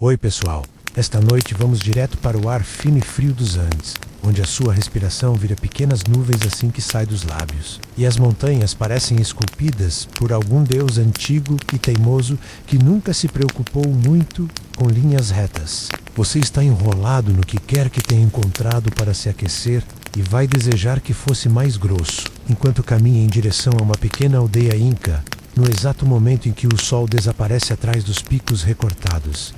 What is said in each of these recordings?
Oi pessoal, esta noite vamos direto para o ar fino e frio dos Andes, onde a sua respiração vira pequenas nuvens assim que sai dos lábios. E as montanhas parecem esculpidas por algum deus antigo e teimoso que nunca se preocupou muito com linhas retas. Você está enrolado no que quer que tenha encontrado para se aquecer e vai desejar que fosse mais grosso, enquanto caminha em direção a uma pequena aldeia inca, no exato momento em que o sol desaparece atrás dos picos recortados.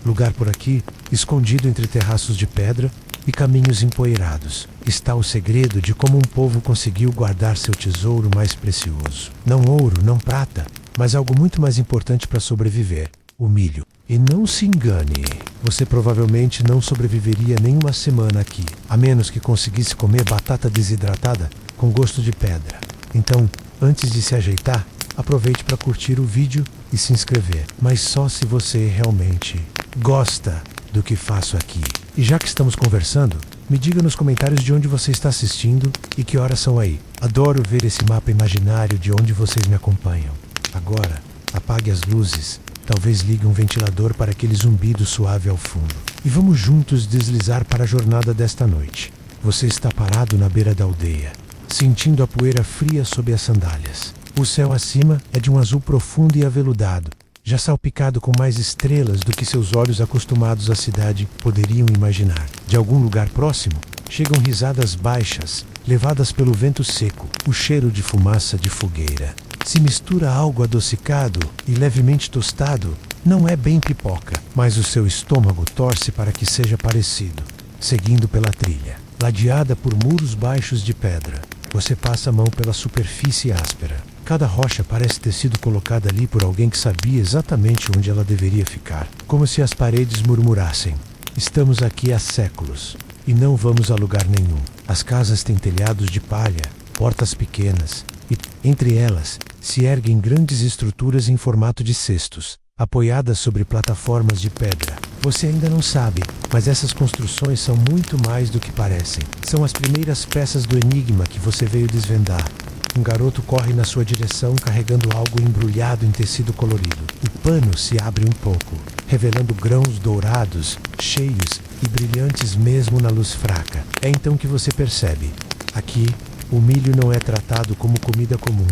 Lugar por aqui, escondido entre terraços de pedra e caminhos empoeirados, está o segredo de como um povo conseguiu guardar seu tesouro mais precioso. Não ouro, não prata, mas algo muito mais importante para sobreviver: o milho. E não se engane, você provavelmente não sobreviveria nem uma semana aqui, a menos que conseguisse comer batata desidratada com gosto de pedra. Então, antes de se ajeitar, aproveite para curtir o vídeo e se inscrever, mas só se você realmente gosta do que faço aqui. E já que estamos conversando, me diga nos comentários de onde você está assistindo e que horas são aí. Adoro ver esse mapa imaginário de onde vocês me acompanham. Agora, apague as luzes, talvez ligue um ventilador para aquele zumbido suave ao fundo. E vamos juntos deslizar para a jornada desta noite. Você está parado na beira da aldeia, sentindo a poeira fria sob as sandálias. O céu acima é de um azul profundo e aveludado, já salpicado com mais estrelas do que seus olhos acostumados à cidade poderiam imaginar. De algum lugar próximo, chegam risadas baixas, levadas pelo vento seco, o cheiro de fumaça de fogueira. Se mistura algo adocicado e levemente tostado, não é bem pipoca, mas o seu estômago torce para que seja parecido. Seguindo pela trilha, ladeada por muros baixos de pedra, você passa a mão pela superfície áspera. Cada rocha parece ter sido colocada ali por alguém que sabia exatamente onde ela deveria ficar. Como se as paredes murmurassem: estamos aqui há séculos e não vamos a lugar nenhum. As casas têm telhados de palha, portas pequenas e, entre elas, se erguem grandes estruturas em formato de cestos, apoiadas sobre plataformas de pedra. Você ainda não sabe, mas essas construções são muito mais do que parecem. São as primeiras peças do enigma que você veio desvendar. Um garoto corre na sua direção carregando algo embrulhado em tecido colorido. O pano se abre um pouco, revelando grãos dourados, cheios e brilhantes mesmo na luz fraca. É então que você percebe: aqui, o milho não é tratado como comida comum,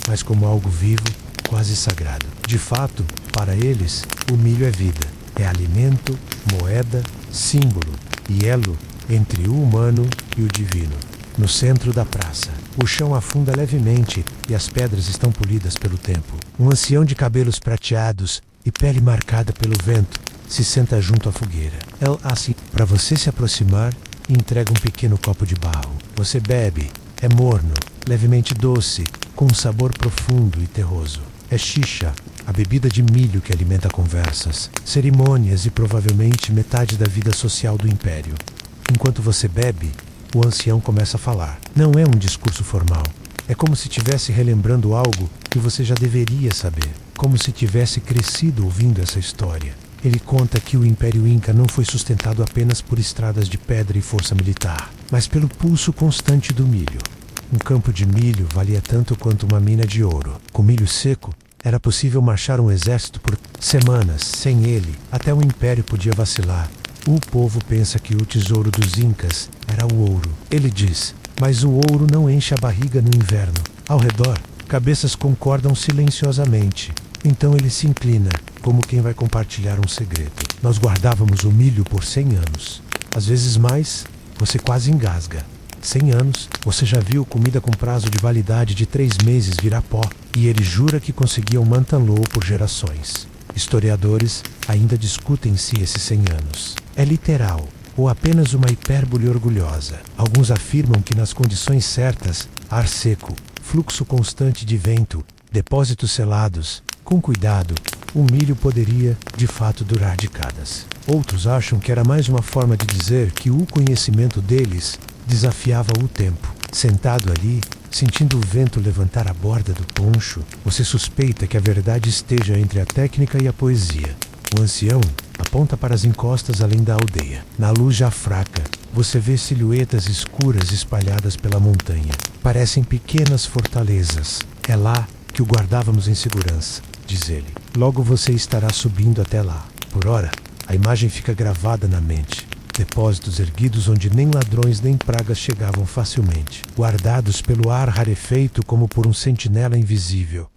mas como algo vivo, quase sagrado. De fato, para eles, o milho é vida. É alimento, moeda, símbolo e elo entre o humano e o divino. No centro da praça, o chão afunda levemente e as pedras estão polidas pelo tempo. Um ancião de cabelos prateados e pele marcada pelo vento se senta junto à fogueira. Para você se aproximar, entrega um pequeno copo de barro. Você bebe. É morno, levemente doce, com um sabor profundo e terroso. É xixa, a bebida de milho que alimenta conversas, cerimônias e provavelmente metade da vida social do Império. Enquanto você bebe, o ancião começa a falar. Não é um discurso formal. É como se estivesse relembrando algo que você já deveria saber. Como se tivesse crescido ouvindo essa história. Ele conta que o Império Inca não foi sustentado apenas por estradas de pedra e força militar, mas pelo pulso constante do milho. Um campo de milho valia tanto quanto uma mina de ouro. Com milho seco, era possível marchar um exército por semanas. Sem ele, até o Império podia vacilar. O povo pensa que o tesouro dos Incas era o ouro. Ele diz: mas o ouro não enche a barriga no inverno. Ao redor, cabeças concordam silenciosamente. Então ele se inclina, como quem vai compartilhar um segredo. Nós guardávamos o milho por 100 anos. Às vezes mais, você quase engasga. 100 anos, você já viu comida com prazo de validade de 3 meses virar pó. E ele jura que conseguiam mantenê-lo por gerações. Historiadores ainda discutem se esses 100 anos é literal ou apenas uma hipérbole orgulhosa. Alguns afirmam que nas condições certas, ar seco, fluxo constante de vento, depósitos selados, com cuidado, o milho poderia, de fato, durar décadas. Outros acham que era mais uma forma de dizer que o conhecimento deles desafiava o tempo. Sentado ali, sentindo o vento levantar a borda do poncho, você suspeita que a verdade esteja entre a técnica e a poesia. O ancião aponta para as encostas além da aldeia. Na luz já fraca, você vê silhuetas escuras espalhadas pela montanha. Parecem pequenas fortalezas. É lá que o guardávamos em segurança, diz ele. Logo você estará subindo até lá. Por ora, A imagem fica gravada na mente. Depósitos erguidos onde nem ladrões nem pragas chegavam facilmente, guardados pelo ar rarefeito como por um sentinela invisível.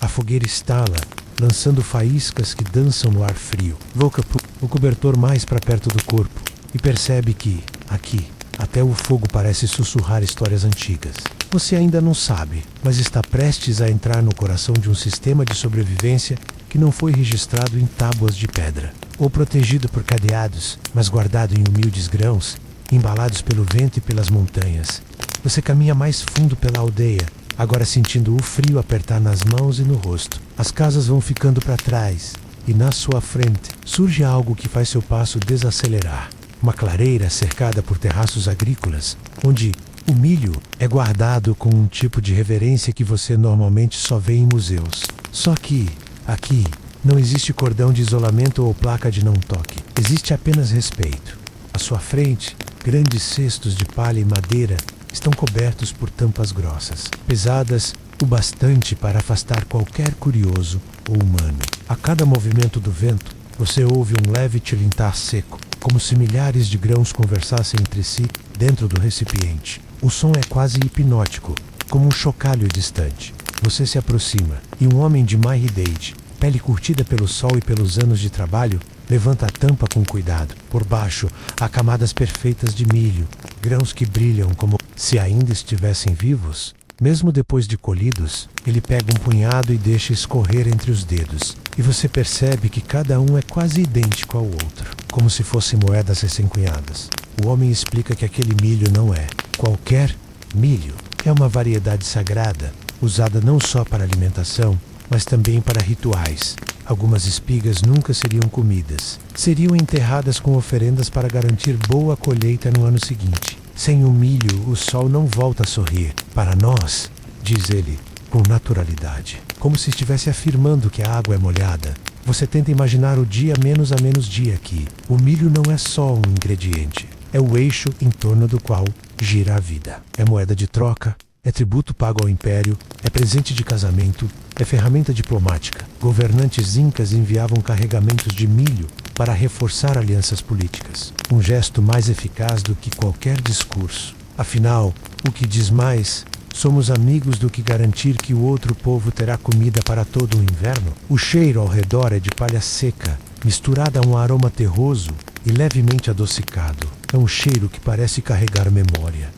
A fogueira estala, lançando faíscas que dançam no ar frio. Volta o cobertor mais para perto do corpo e percebe que, aqui, até o fogo parece sussurrar histórias antigas. Você ainda não sabe, mas está prestes a entrar no coração de um sistema de sobrevivência que não foi registrado em tábuas de pedra, ou protegido por cadeados, mas guardado em humildes grãos, embalados pelo vento e pelas montanhas. Você caminha mais fundo pela aldeia, agora sentindo o frio apertar nas mãos e no rosto. As casas vão ficando para trás, e na sua frente surge algo que faz seu passo desacelerar. Uma clareira cercada por terraços agrícolas, onde o milho é guardado com um tipo de reverência que você normalmente só vê em museus. Só que, aqui, não existe cordão de isolamento ou placa de não toque. Existe apenas respeito. À sua frente, grandes cestos de palha e madeira estão cobertos por tampas grossas, pesadas o bastante para afastar qualquer curioso ou humano. A cada movimento do vento, você ouve um leve tilintar seco, como se milhares de grãos conversassem entre si dentro do recipiente. O som é quase hipnótico, como um chocalho distante. Você se aproxima, e um homem de mais idade, pele curtida pelo sol e pelos anos de trabalho, levanta a tampa com cuidado. Por baixo, há camadas perfeitas de milho, grãos que brilham como se ainda estivessem vivos. Mesmo depois de colhidos, ele pega um punhado e deixa escorrer entre os dedos, e você percebe que cada um é quase idêntico ao outro, como se fossem moedas recém-cunhadas. O homem explica que aquele milho não é qualquer milho. É uma variedade sagrada, usada não só para alimentação, mas também para rituais. Algumas espigas nunca seriam comidas. Seriam enterradas com oferendas para garantir boa colheita no ano seguinte. Sem o milho, o sol não volta a sorrir. Para nós, diz ele, com naturalidade, como se estivesse afirmando que a água é molhada. Você tenta imaginar o dia menos a menos dia aqui. O milho não é só um ingrediente. É o eixo em torno do qual gira a vida. É moeda de troca, é tributo pago ao império, é presente de casamento, é ferramenta diplomática. Governantes incas enviavam carregamentos de milho para reforçar alianças políticas. Um gesto mais eficaz do que qualquer discurso. Afinal, o que diz mais, somos amigos do que garantir que o outro povo terá comida para todo o inverno? O cheiro ao redor é de palha seca, misturada a um aroma terroso e levemente adocicado. É um cheiro que parece carregar memória.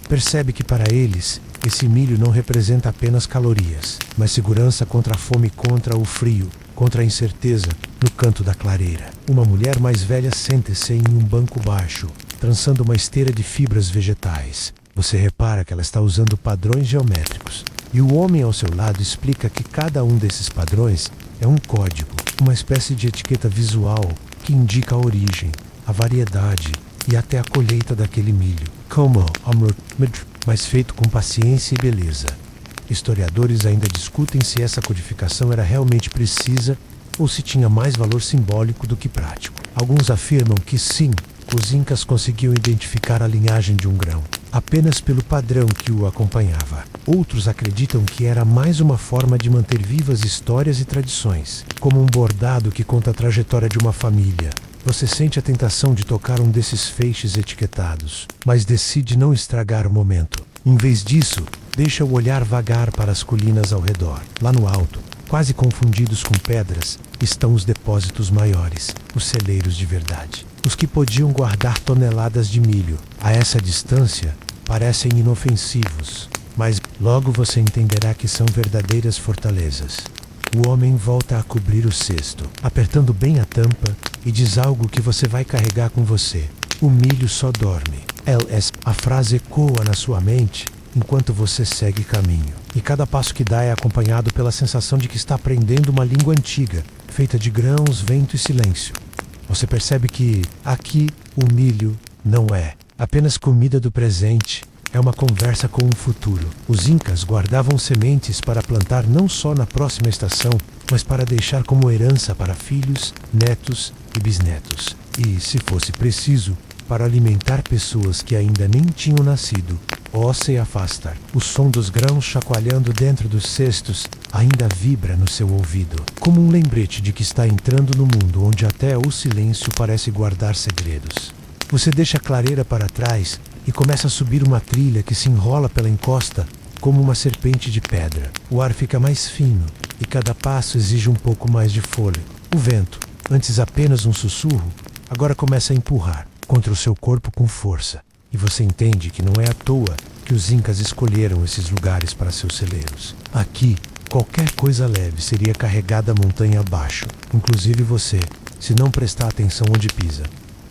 Percebe que para eles, esse milho não representa apenas calorias, mas segurança contra a fome e contra o frio, contra a incerteza, no canto da clareira. Uma mulher mais velha senta-se em um banco baixo, trançando uma esteira de fibras vegetais. Você repara que ela está usando padrões geométricos, e o homem ao seu lado explica que cada um desses padrões é um código, uma espécie de etiqueta visual que indica a origem, a variedade e até a colheita daquele milho. Como mas feito com paciência e beleza. Historiadores ainda discutem se essa codificação era realmente precisa ou se tinha mais valor simbólico do que prático. Alguns afirmam que sim, os incas conseguiam identificar a linhagem de um grão, apenas pelo padrão que o acompanhava. Outros acreditam que era mais uma forma de manter vivas histórias e tradições, como um bordado que conta a trajetória de uma família. Você sente a tentação de tocar um desses feixes etiquetados, mas decide não estragar o momento. Em vez disso, deixa o olhar vagar para as colinas ao redor. Lá no alto, quase confundidos com pedras, estão os depósitos maiores, os celeiros de verdade. Os que podiam guardar toneladas de milho. A essa distância, parecem inofensivos, mas logo você entenderá que são verdadeiras fortalezas. O homem volta a cobrir o cesto, apertando bem a tampa, e diz algo que você vai carregar com você. O milho só dorme. A frase ecoa na sua mente enquanto você segue caminho. E cada passo que dá é acompanhado pela sensação de que está aprendendo uma língua antiga, feita de grãos, vento e silêncio. Você percebe que, aqui, o milho não é apenas comida do presente, é uma conversa com o futuro. Os incas guardavam sementes para plantar não só na próxima estação, mas para deixar como herança para filhos, netos e bisnetos. E, se fosse preciso, para alimentar pessoas que ainda nem tinham nascido ou se afastar. O som dos grãos chacoalhando dentro dos cestos ainda vibra no seu ouvido, como um lembrete de que está entrando no mundo onde até o silêncio parece guardar segredos. Você deixa a clareira para trás e começa a subir uma trilha que se enrola pela encosta como uma serpente de pedra. O ar fica mais fino e cada passo exige um pouco mais de fôlego. O vento, antes apenas um sussurro, agora começa a empurrar contra o seu corpo com força. E você entende que não é à toa que os incas escolheram esses lugares para seus celeiros. Aqui, qualquer coisa leve seria carregada montanha abaixo, inclusive você, se não prestar atenção onde pisa.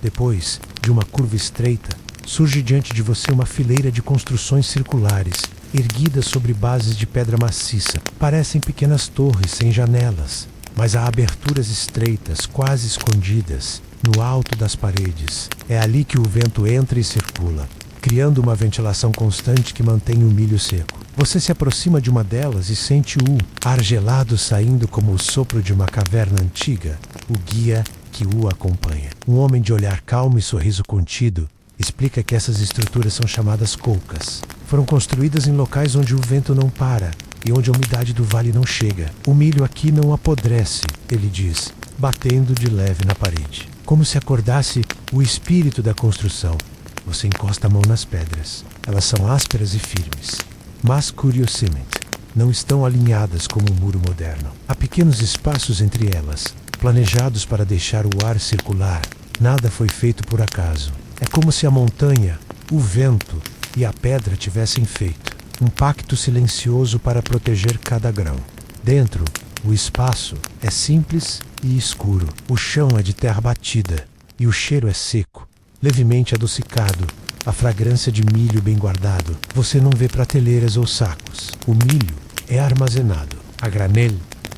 Depois, de uma curva estreita, surge diante de você uma fileira de construções circulares, erguidas sobre bases de pedra maciça. Parecem pequenas torres sem janelas, mas há aberturas estreitas, quase escondidas, no alto das paredes. É ali que o vento entra e circula, criando uma ventilação constante que mantém o milho seco. Você se aproxima de uma delas e sente o ar gelado saindo como o sopro de uma caverna antiga. O guia que o acompanha, um homem de olhar calmo e sorriso contido, explica que essas estruturas são chamadas colcas. Foram construídas em locais onde o vento não para e onde a umidade do vale não chega. O milho aqui não apodrece, ele diz, batendo de leve na parede, como se acordasse o espírito da construção. Você encosta a mão nas pedras. Elas são ásperas e firmes, mas curiosamente não estão alinhadas como um muro moderno. Há pequenos espaços entre elas, planejados para deixar o ar circular. Nada foi feito por acaso. É como se a montanha, o vento e a pedra tivessem feito um pacto silencioso para proteger cada grão. Dentro, o espaço é simples e escuro. O chão é de terra batida e o cheiro é seco, levemente adocicado. A fragrância de milho bem guardado. Você não vê prateleiras ou sacos. O milho é armazenado a granel,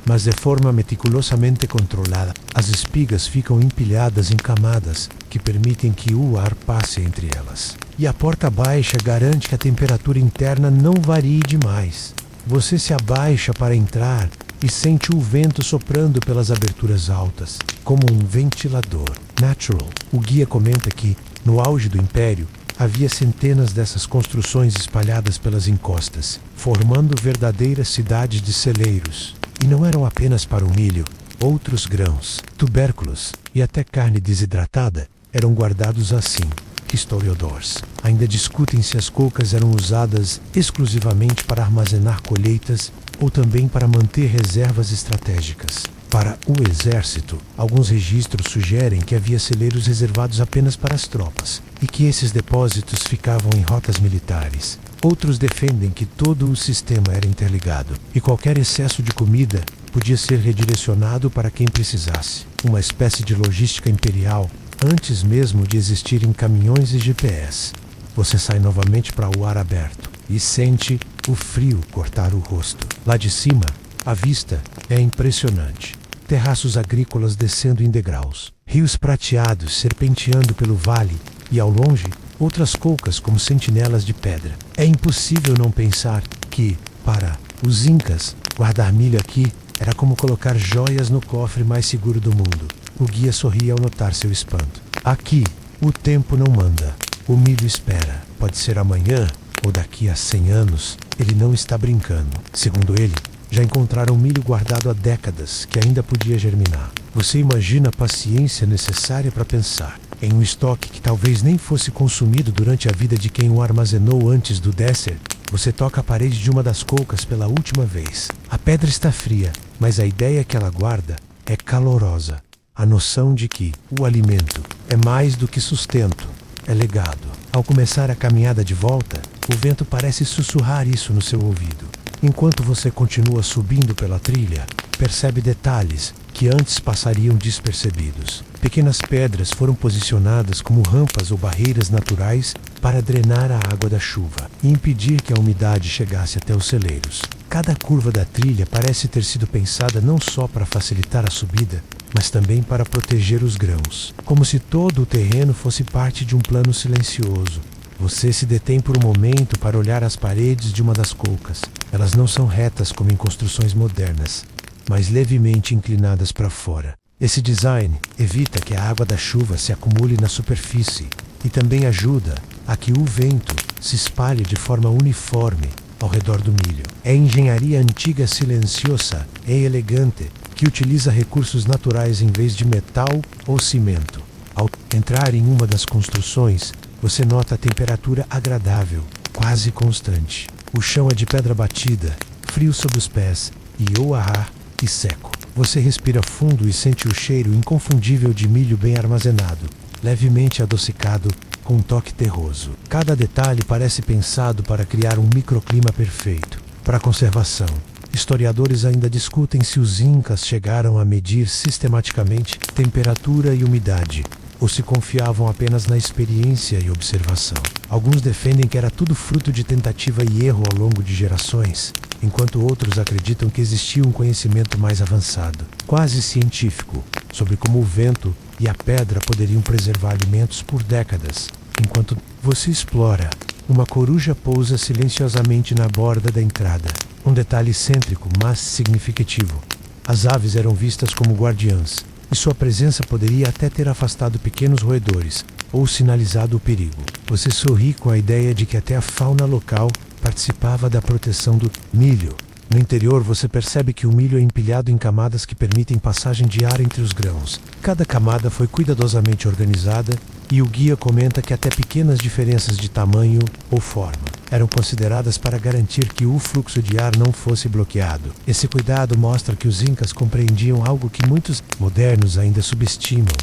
mas de forma meticulosamente controlada. As espigas ficam empilhadas em camadas que permitem que o ar passe entre elas. E a porta baixa garante que a temperatura interna não varie demais. Você se abaixa para entrar e sente o vento soprando pelas aberturas altas, como um ventilador. Natural. O guia comenta que, no auge do Império, havia centenas dessas construções espalhadas pelas encostas, formando verdadeiras cidades de celeiros. E não eram apenas para o milho. Outros grãos, tubérculos e até carne desidratada eram guardados assim. Historiadores ainda discutem se as colcas eram usadas exclusivamente para armazenar colheitas ou também para manter reservas estratégicas. Para o exército, alguns registros sugerem que havia celeiros reservados apenas para as tropas e que esses depósitos ficavam em rotas militares. Outros defendem que todo o sistema era interligado e qualquer excesso de comida podia ser redirecionado para quem precisasse. Uma espécie de logística imperial antes mesmo de existirem caminhões e GPS. Você sai novamente para o ar aberto e sente o frio cortar o rosto. Lá de cima, a vista é impressionante. Terraços agrícolas descendo em degraus, rios prateados serpenteando pelo vale e, ao longe, outras colcas como sentinelas de pedra. É impossível não pensar que, para os incas, guardar milho aqui era como colocar joias no cofre mais seguro do mundo. O guia sorri ao notar seu espanto. Aqui, o tempo não manda. O milho espera. Pode ser amanhã ou daqui a 100 anos. Ele não está brincando. Segundo ele, já encontraram milho guardado há décadas que ainda podia germinar. Você imagina a paciência necessária para pensar em um estoque que talvez nem fosse consumido durante a vida de quem o armazenou antes do descer. Você toca a parede de uma das colcas pela última vez. A pedra está fria, mas a ideia que ela guarda é calorosa. A noção de que o alimento é mais do que sustento, é legado. Ao começar a caminhada de volta, o vento parece sussurrar isso no seu ouvido. Enquanto você continua subindo pela trilha, percebe detalhes que antes passariam despercebidos. Pequenas pedras foram posicionadas como rampas ou barreiras naturais para drenar a água da chuva e impedir que a umidade chegasse até os celeiros. Cada curva da trilha parece ter sido pensada não só para facilitar a subida, mas também para proteger os grãos, como se todo o terreno fosse parte de um plano silencioso. Você se detém por um momento para olhar as paredes de uma das colcas. Elas não são retas como em construções modernas, mas levemente inclinadas para fora. Esse design evita que a água da chuva se acumule na superfície e também ajuda a que o vento se espalhe de forma uniforme ao redor do milho. É engenharia antiga silenciosa e elegante que utiliza recursos naturais em vez de metal ou cimento. Ao entrar em uma das construções, você nota a temperatura agradável, quase constante. O chão é de pedra batida, frio sob os pés, e seco. Você respira fundo e sente o cheiro inconfundível de milho bem armazenado, levemente adocicado, com um toque terroso. Cada detalhe parece pensado para criar um microclima perfeito. Para a conservação, historiadores ainda discutem se os incas chegaram a medir sistematicamente temperatura e umidade, ou se confiavam apenas na experiência e observação. Alguns defendem que era tudo fruto de tentativa e erro ao longo de gerações, enquanto outros acreditam que existia um conhecimento mais avançado, quase científico, sobre como o vento e a pedra poderiam preservar alimentos por décadas. Enquanto você explora, uma coruja pousa silenciosamente na borda da entrada. Um detalhe excêntrico, mas significativo. As aves eram vistas como guardiãs, e sua presença poderia até ter afastado pequenos roedores, ou sinalizado o perigo. Você sorri com a ideia de que até a fauna local participava da proteção do milho. No interior, você percebe que o milho é empilhado em camadas que permitem passagem de ar entre os grãos. Cada camada foi cuidadosamente organizada, e o guia comenta que até pequenas diferenças de tamanho ou forma eram consideradas para garantir que o fluxo de ar não fosse bloqueado. Esse cuidado mostra que os incas compreendiam algo que muitos modernos ainda subestimam.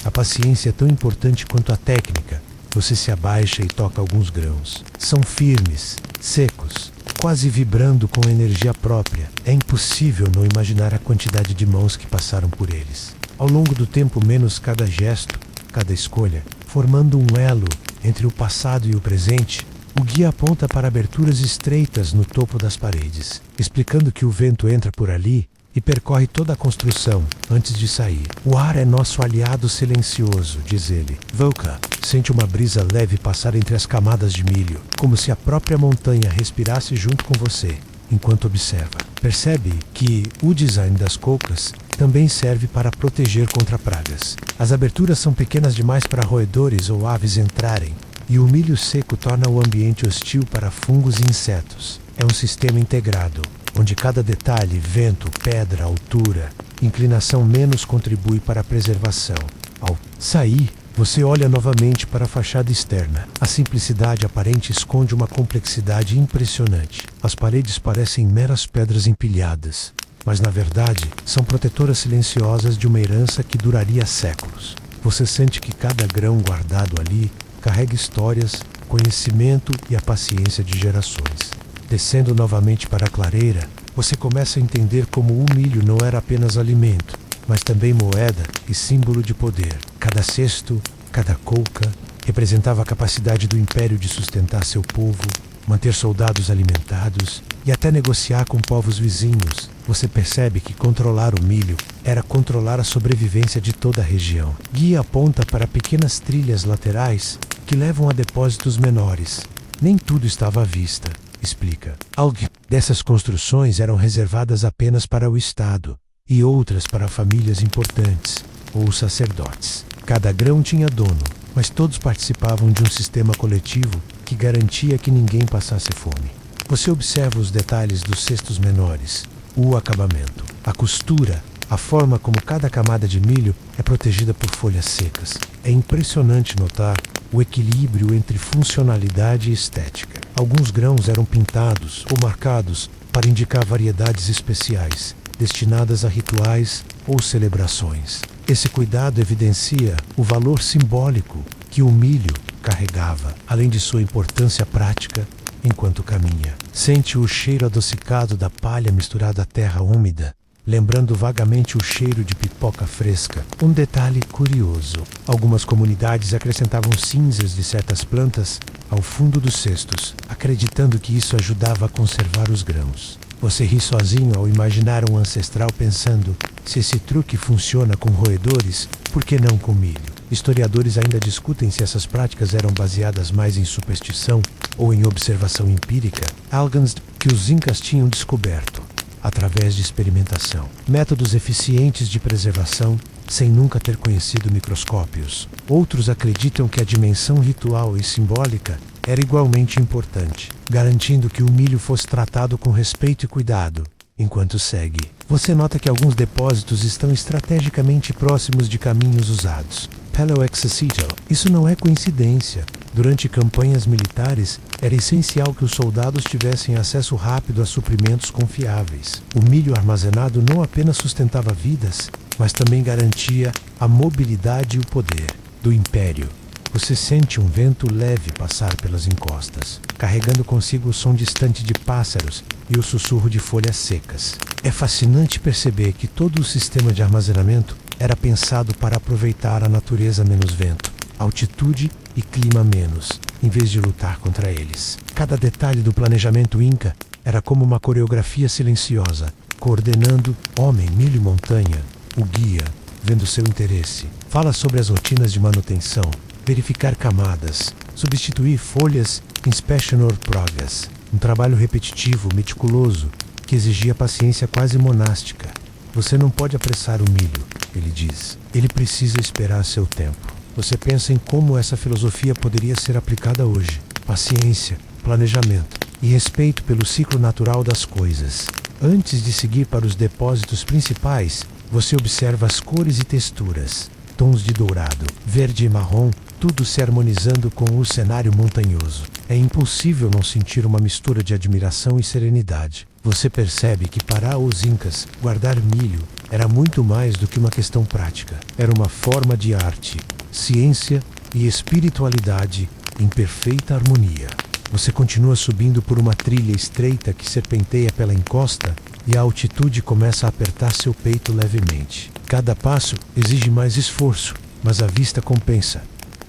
A paciência é tão importante quanto a técnica. Você se abaixa e toca alguns grãos. São firmes, secos, quase vibrando com energia própria. É impossível não imaginar a quantidade de mãos que passaram por eles. Ao longo do tempo, menos cada gesto, cada escolha, formando um elo entre o passado e o presente, o guia aponta para aberturas estreitas no topo das paredes, explicando que o vento entra por ali e percorre toda a construção antes de sair. O ar é nosso aliado silencioso, diz ele. Volka sente uma brisa leve passar entre as camadas de milho, como se a própria montanha respirasse junto com você, enquanto observa. Percebe que o design das cocas também serve para proteger contra pragas. As aberturas são pequenas demais para roedores ou aves entrarem, e o milho seco torna o ambiente hostil para fungos e insetos. É um sistema integrado, onde cada detalhe, vento, pedra, altura, inclinação menos contribui para a preservação. Ao sair, você olha novamente para a fachada externa. A simplicidade aparente esconde uma complexidade impressionante. As paredes parecem meras pedras empilhadas, mas na verdade são protetoras silenciosas de uma herança que duraria séculos. Você sente que cada grão guardado ali carrega histórias, conhecimento e a paciência de gerações. Descendo novamente para a clareira, você começa a entender como o milho não era apenas alimento, mas também moeda e símbolo de poder. Cada cesto, cada colca, representava a capacidade do império de sustentar seu povo, manter soldados alimentados e até negociar com povos vizinhos. Você percebe que controlar o milho era controlar a sobrevivência de toda a região. Guia aponta para pequenas trilhas laterais que levam a depósitos menores. Nem tudo estava à vista, explica. Algumas dessas construções eram reservadas apenas para o Estado e outras para famílias importantes ou sacerdotes. Cada grão tinha dono, mas todos participavam de um sistema coletivo que garantia que ninguém passasse fome. Você observa os detalhes dos cestos menores, o acabamento, a costura, a forma como cada camada de milho é protegida por folhas secas. É impressionante notar o equilíbrio entre funcionalidade e estética. Alguns grãos eram pintados ou marcados para indicar variedades especiais, destinadas a rituais ou celebrações. Esse cuidado evidencia o valor simbólico que o milho carregava, além de sua importância prática enquanto caminha. Sente o cheiro adocicado da palha misturado à terra úmida, lembrando vagamente o cheiro de pipoca fresca. Um detalhe curioso: algumas comunidades acrescentavam cinzas de certas plantas ao fundo dos cestos, acreditando que isso ajudava a conservar os grãos. Você ri sozinho ao imaginar um ancestral pensando: se esse truque funciona com roedores, por que não com milho? Historiadores ainda discutem se essas práticas eram baseadas mais em superstição ou em observação empírica, alguns que os incas tinham descoberto através de experimentação. Métodos eficientes de preservação sem nunca ter conhecido microscópios. Outros acreditam que a dimensão ritual e simbólica era igualmente importante, garantindo que o milho fosse tratado com respeito e cuidado. Enquanto segue, você nota que alguns depósitos estão estrategicamente próximos de caminhos usados. Pelo Exercito. Isso não é coincidência. Durante campanhas militares, era essencial que os soldados tivessem acesso rápido a suprimentos confiáveis. O milho armazenado não apenas sustentava vidas, mas também garantia a mobilidade e o poder do Império. Você sente um vento leve passar pelas encostas, carregando consigo o som distante de pássaros e o sussurro de folhas secas. É fascinante perceber que todo o sistema de armazenamento era pensado para aproveitar a natureza menos vento, altitude e clima menos, em vez de lutar contra eles. Cada detalhe do planejamento Inca era como uma coreografia silenciosa, coordenando homem, milho e montanha. O guia, vendo seu interesse, fala sobre as rotinas de manutenção, verificar camadas, substituir folhas, inspection or progress. Um trabalho repetitivo, meticuloso, que exigia paciência quase monástica. Você não pode apressar o milho, ele diz. Ele precisa esperar seu tempo. Você pensa em como essa filosofia poderia ser aplicada hoje. Paciência, planejamento e respeito pelo ciclo natural das coisas. Antes de seguir para os depósitos principais, você observa as cores e texturas. Tons de dourado, verde e marrom, tudo se harmonizando com o cenário montanhoso. É impossível não sentir uma mistura de admiração e serenidade. Você percebe que para os Incas, guardar milho era muito mais do que uma questão prática. Era uma forma de arte, ciência e espiritualidade em perfeita harmonia. Você continua subindo por uma trilha estreita que serpenteia pela encosta e a altitude começa a apertar seu peito levemente. Cada passo exige mais esforço, mas a vista compensa.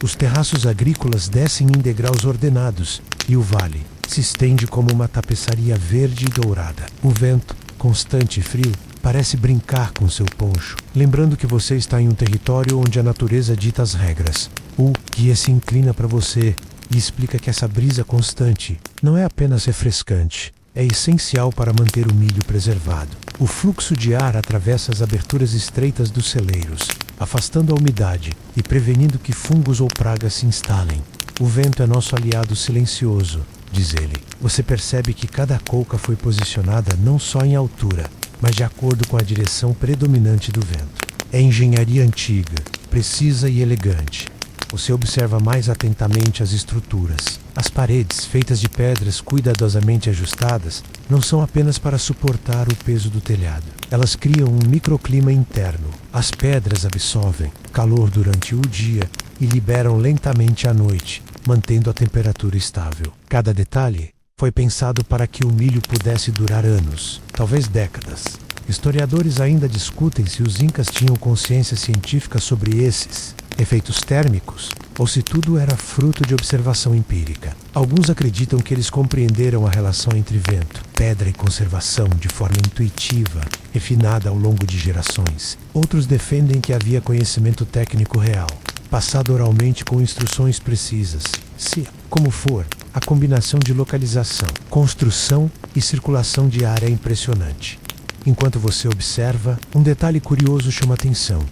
Os terraços agrícolas descem em degraus ordenados e o vale se estende como uma tapeçaria verde e dourada. O vento, constante e frio, parece brincar com seu poncho, lembrando que você está em um território onde a natureza dita as regras. O guia se inclina para você e explica que essa brisa constante não é apenas refrescante, é essencial para manter o milho preservado. O fluxo de ar atravessa as aberturas estreitas dos celeiros, afastando a umidade e prevenindo que fungos ou pragas se instalem. O vento é nosso aliado silencioso, diz ele. Você percebe que cada colca foi posicionada não só em altura, mas de acordo com a direção predominante do vento. É engenharia antiga, precisa e elegante. Você observa mais atentamente as estruturas. As paredes, feitas de pedras cuidadosamente ajustadas, não são apenas para suportar o peso do telhado. Elas criam um microclima interno. As pedras absorvem calor durante o dia e liberam lentamente à noite, mantendo a temperatura estável. Cada detalhe foi pensado para que o milho pudesse durar anos, talvez décadas. Historiadores ainda discutem se os Incas tinham consciência científica sobre esses efeitos térmicos, ou se tudo era fruto de observação empírica. Alguns acreditam que eles compreenderam a relação entre vento, pedra e conservação de forma intuitiva, refinada ao longo de gerações. Outros defendem que havia conhecimento técnico real, passado oralmente com instruções precisas. Se, como for, a combinação de localização, construção e circulação de ar é impressionante. Enquanto você observa, um detalhe curioso chama atenção.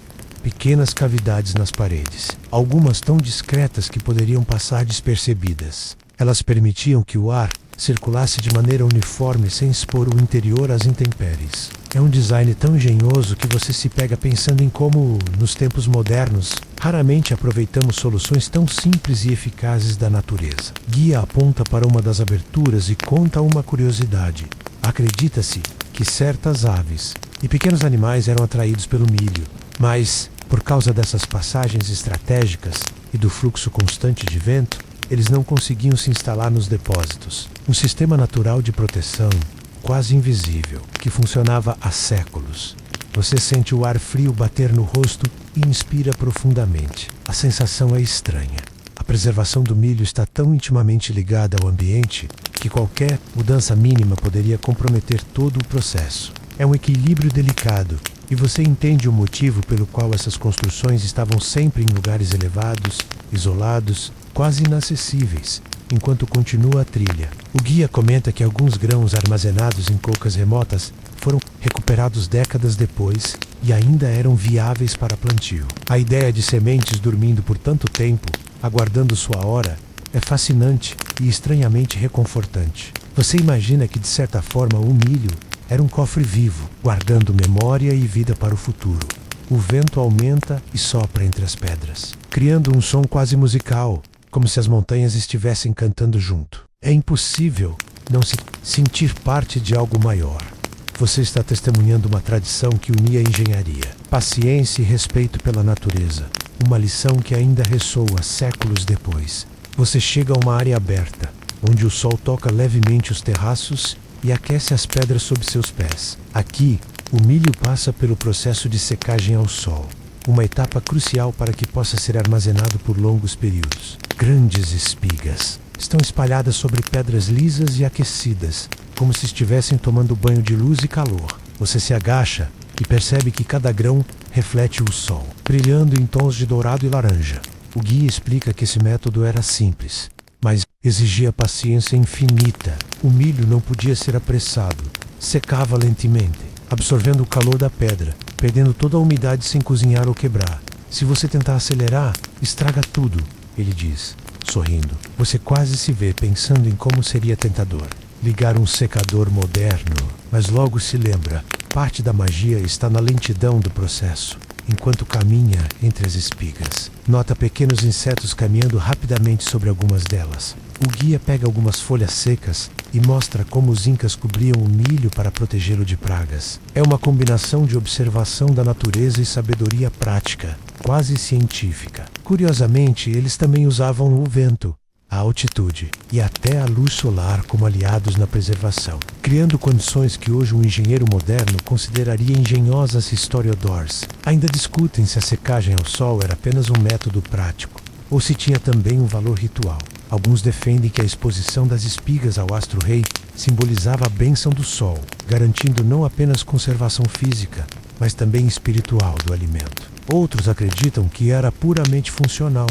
Pequenas cavidades nas paredes, algumas tão discretas que poderiam passar despercebidas. Elas permitiam que o ar circulasse de maneira uniforme sem expor o interior às intempéries. É um design tão engenhoso que você se pega pensando em como, nos tempos modernos, raramente aproveitamos soluções tão simples e eficazes da natureza. Guia aponta para uma das aberturas e conta uma curiosidade. Acredita-se que certas aves e pequenos animais eram atraídos pelo milho, mas, por causa dessas passagens estratégicas e do fluxo constante de vento, eles não conseguiam se instalar nos depósitos. Um sistema natural de proteção, quase invisível, que funcionava há séculos. Você sente o ar frio bater no rosto e inspira profundamente. A sensação é estranha. A preservação do milho está tão intimamente ligada ao ambiente que qualquer mudança mínima poderia comprometer todo o processo. É um equilíbrio delicado, e você entende o motivo pelo qual essas construções estavam sempre em lugares elevados, isolados, quase inacessíveis, enquanto continua a trilha. O guia comenta que alguns grãos armazenados em colcas remotas foram recuperados décadas depois, e ainda eram viáveis para plantio. A ideia de sementes dormindo por tanto tempo, aguardando sua hora, é fascinante e estranhamente reconfortante. Você imagina que, de certa forma, o milho era um cofre vivo, guardando memória e vida para o futuro. O vento aumenta e sopra entre as pedras, criando um som quase musical, como se as montanhas estivessem cantando junto. É impossível não se sentir parte de algo maior. Você está testemunhando uma tradição que unia engenharia, paciência e respeito pela natureza, uma lição que ainda ressoa séculos depois. Você chega a uma área aberta, onde o sol toca levemente os terraços e aquece as pedras sob seus pés. Aqui, o milho passa pelo processo de secagem ao sol, uma etapa crucial para que possa ser armazenado por longos períodos. Grandes espigas estão espalhadas sobre pedras lisas e aquecidas, como se estivessem tomando banho de luz e calor. Você se agacha e percebe que cada grão reflete o sol, brilhando em tons de dourado e laranja. O guia explica que esse método era simples, mas exigia paciência infinita. O milho não podia ser apressado, secava lentamente, absorvendo o calor da pedra, perdendo toda a umidade sem cozinhar ou quebrar. Se você tentar acelerar, estraga tudo, ele diz, sorrindo. Você quase se vê pensando em como seria tentador ligar um secador moderno, mas logo se lembra, parte da magia está na lentidão do processo. Enquanto caminha entre as espigas, nota pequenos insetos caminhando rapidamente sobre algumas delas. O guia pega algumas folhas secas e mostra como os incas cobriam o milho para protegê-lo de pragas. É uma combinação de observação da natureza e sabedoria prática, quase científica. Curiosamente, eles também usavam o vento, a altitude e até a luz solar como aliados na preservação, criando condições que hoje um engenheiro moderno consideraria engenhosas historiadores. Ainda discutem se a secagem ao sol era apenas um método prático ou se tinha também um valor ritual. Alguns defendem que a exposição das espigas ao astro-rei simbolizava a bênção do sol, garantindo não apenas conservação física, mas também espiritual do alimento. Outros acreditam que era puramente funcional,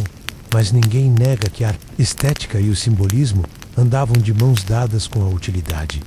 mas ninguém nega que a estética e o simbolismo andavam de mãos dadas com a utilidade.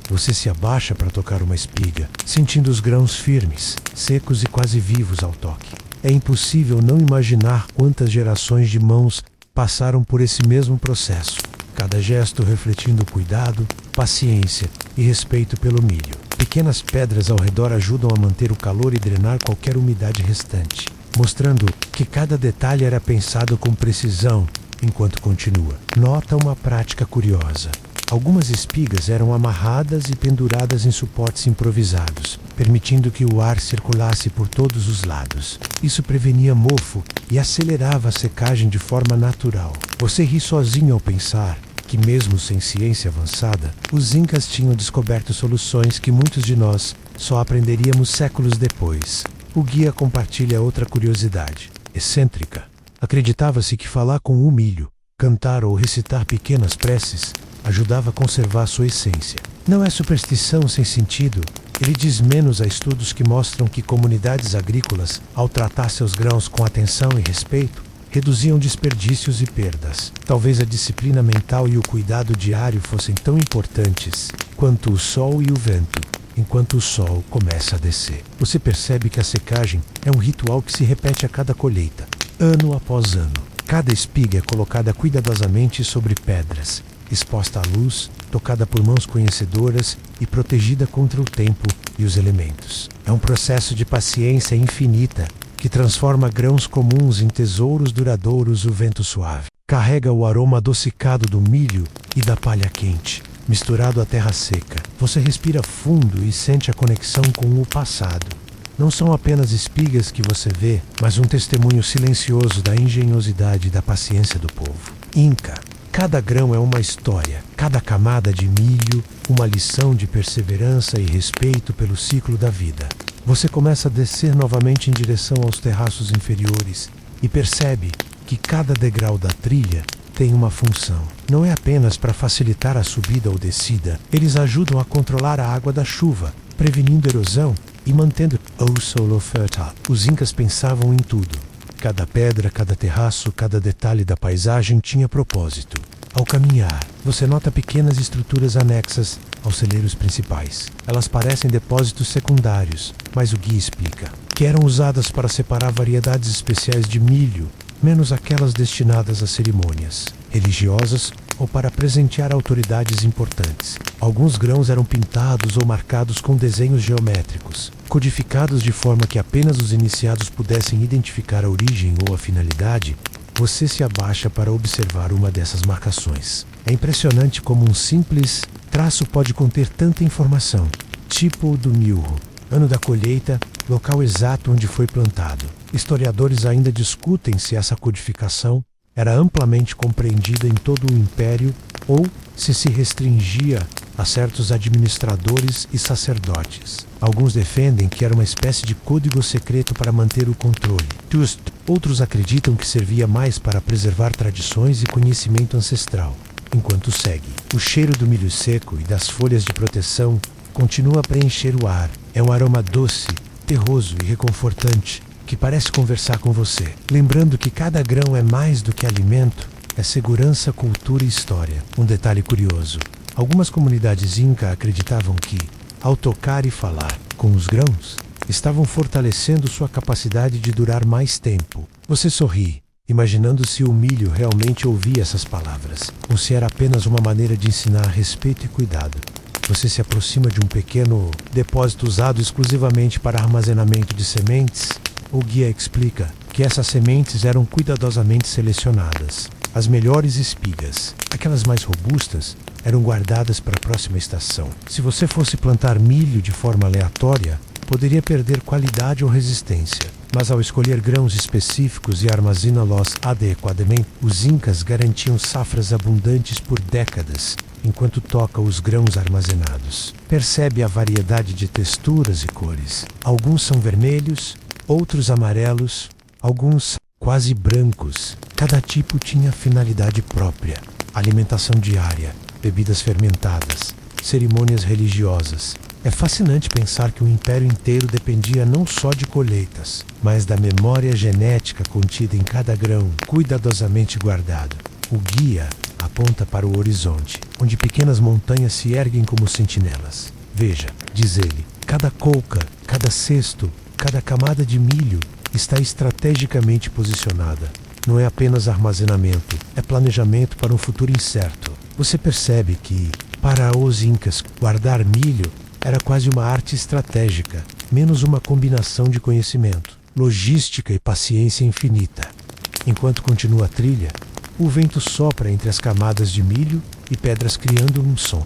Você se abaixa para tocar uma espiga, sentindo os grãos firmes, secos e quase vivos ao toque. É impossível não imaginar quantas gerações de mãos passaram por esse mesmo processo, cada gesto refletindo cuidado, paciência e respeito pelo milho. Pequenas pedras ao redor ajudam a manter o calor e drenar qualquer umidade restante, mostrando que cada detalhe era pensado com precisão. Enquanto continua, nota uma prática curiosa. Algumas espigas eram amarradas e penduradas em suportes improvisados, permitindo que o ar circulasse por todos os lados. Isso prevenia mofo e acelerava a secagem de forma natural. Você ri sozinho ao pensar que, mesmo sem ciência avançada, os incas tinham descoberto soluções que muitos de nós só aprenderíamos séculos depois. O guia compartilha outra curiosidade, excêntrica. Acreditava-se que falar com o milho, cantar ou recitar pequenas preces ajudava a conservar sua essência. Não é superstição sem sentido. Ele diz menos a estudos que mostram que comunidades agrícolas, ao tratar seus grãos com atenção e respeito, reduziam desperdícios e perdas. Talvez a disciplina mental e o cuidado diário fossem tão importantes quanto o sol e o vento. Enquanto o sol começa a descer, você percebe que a secagem é um ritual que se repete a cada colheita, ano após ano. Cada espiga é colocada cuidadosamente sobre pedras, exposta à luz, tocada por mãos conhecedoras e protegida contra o tempo e os elementos. É um processo de paciência infinita que transforma grãos comuns em tesouros duradouros. O vento suave carrega o aroma adocicado do milho e da palha quente, misturado à terra seca. Você respira fundo e sente a conexão com o passado. Não são apenas espigas que você vê, mas um testemunho silencioso da engenhosidade e da paciência do povo Inca. Cada grão é uma história, cada camada de milho, uma lição de perseverança e respeito pelo ciclo da vida. Você começa a descer novamente em direção aos terraços inferiores e percebe que cada degrau da trilha tem uma função. Não é apenas para facilitar a subida ou descida, eles ajudam a controlar a água da chuva, prevenindo erosão e mantendo o solo fértil. Os incas pensavam em tudo. Cada pedra, cada terraço, cada detalhe da paisagem tinha propósito. Ao caminhar, você nota pequenas estruturas anexas aos celeiros principais. Elas parecem depósitos secundários, mas o guia explica que eram usadas para separar variedades especiais de milho, menos aquelas destinadas a cerimônias religiosas ou para presentear autoridades importantes. Alguns grãos eram pintados ou marcados com desenhos geométricos, codificados de forma que apenas os iniciados pudessem identificar a origem ou a finalidade. Você se abaixa para observar uma dessas marcações. É impressionante como um simples traço pode conter tanta informação. Tipo do milho, ano da colheita, local exato onde foi plantado. Historiadores ainda discutem se essa codificação era amplamente compreendida em todo o império ou se restringia a certos administradores e sacerdotes. Alguns defendem que era uma espécie de código secreto para manter o controle. Outros acreditam que servia mais para preservar tradições e conhecimento ancestral. Enquanto segue, o cheiro do milho seco e das folhas de proteção continua a preencher o ar. É um aroma doce, terroso e reconfortante, que parece conversar com você, lembrando que cada grão é mais do que alimento, é segurança, cultura e história. Um detalhe curioso: algumas comunidades Inca acreditavam que, ao tocar e falar com os grãos, estavam fortalecendo sua capacidade de durar mais tempo. Você sorri, imaginando se o milho realmente ouvia essas palavras, ou se era apenas uma maneira de ensinar respeito e cuidado. Você se aproxima de um pequeno depósito usado exclusivamente para armazenamento de sementes. O guia explica que essas sementes eram cuidadosamente selecionadas. As melhores espigas, aquelas mais robustas, eram guardadas para a próxima estação. Se você fosse plantar milho de forma aleatória, poderia perder qualidade ou resistência. Mas ao escolher grãos específicos e armazená-los adequadamente, os incas garantiam safras abundantes por décadas, enquanto toca os grãos armazenados. Percebe a variedade de texturas e cores. Alguns são vermelhos, outros amarelos, alguns quase brancos. Cada tipo tinha finalidade própria: alimentação diária, bebidas fermentadas, cerimônias religiosas. É fascinante pensar que o império inteiro dependia não só de colheitas, mas da memória genética contida em cada grão, cuidadosamente guardado. O guia aponta para o horizonte, onde pequenas montanhas se erguem como sentinelas. Veja, diz ele, cada colca, cada cesto, cada camada de milho está estrategicamente posicionada. Não é apenas armazenamento, é planejamento para um futuro incerto. Você percebe que, para os incas, guardar milho era quase uma arte estratégica, menos uma combinação de conhecimento, logística e paciência infinita. Enquanto continua a trilha, o vento sopra entre as camadas de milho e pedras, criando um som.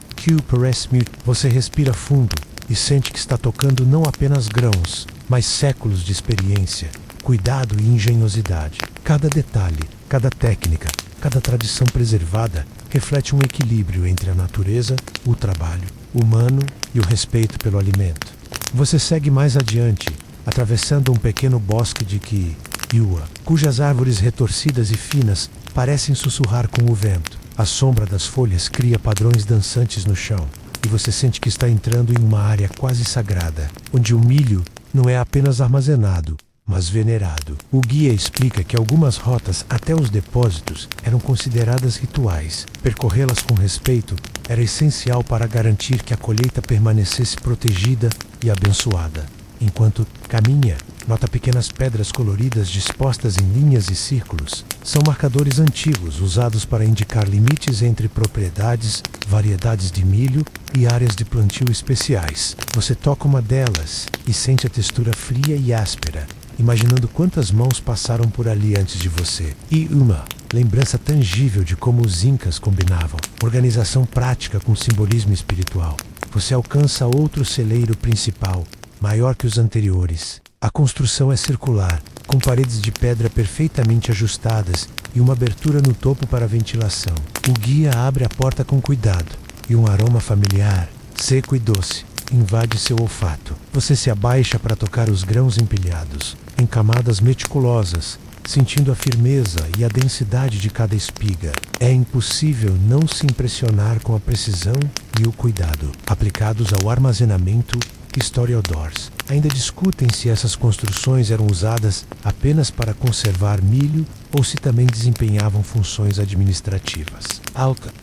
Você respira fundo e sente que está tocando não apenas grãos, mas séculos de experiência, cuidado e engenhosidade. Cada detalhe, cada técnica, cada tradição preservada reflete um equilíbrio entre a natureza, o trabalho humano e o respeito pelo alimento. Você segue mais adiante, atravessando um pequeno bosque de Kiua, cujas árvores retorcidas e finas parecem sussurrar com o vento. A sombra das folhas cria padrões dançantes no chão, e você sente que está entrando em uma área quase sagrada, onde o milho não é apenas armazenado, mas venerado. O guia explica que algumas rotas até os depósitos eram consideradas rituais. Percorrê-las com respeito era essencial para garantir que a colheita permanecesse protegida e abençoada. Enquanto caminha, nota pequenas pedras coloridas dispostas em linhas e círculos. São marcadores antigos usados para indicar limites entre propriedades, variedades de milho e áreas de plantio especiais. Você toca uma delas e sente a textura fria e áspera, imaginando quantas mãos passaram por ali antes de você. E uma lembrança tangível de como os incas combinavam organização prática com simbolismo espiritual. Você alcança outro celeiro principal, maior que os anteriores. A construção é circular, com paredes de pedra perfeitamente ajustadas e uma abertura no topo para ventilação. O guia abre a porta com cuidado e um aroma familiar, seco e doce, invade seu olfato. Você se abaixa para tocar os grãos empilhados, em camadas meticulosas, sentindo a firmeza e a densidade de cada espiga. É impossível não se impressionar com a precisão e o cuidado aplicados ao armazenamento. Historiadores ainda discutem se essas construções eram usadas apenas para conservar milho ou se também desempenhavam funções administrativas.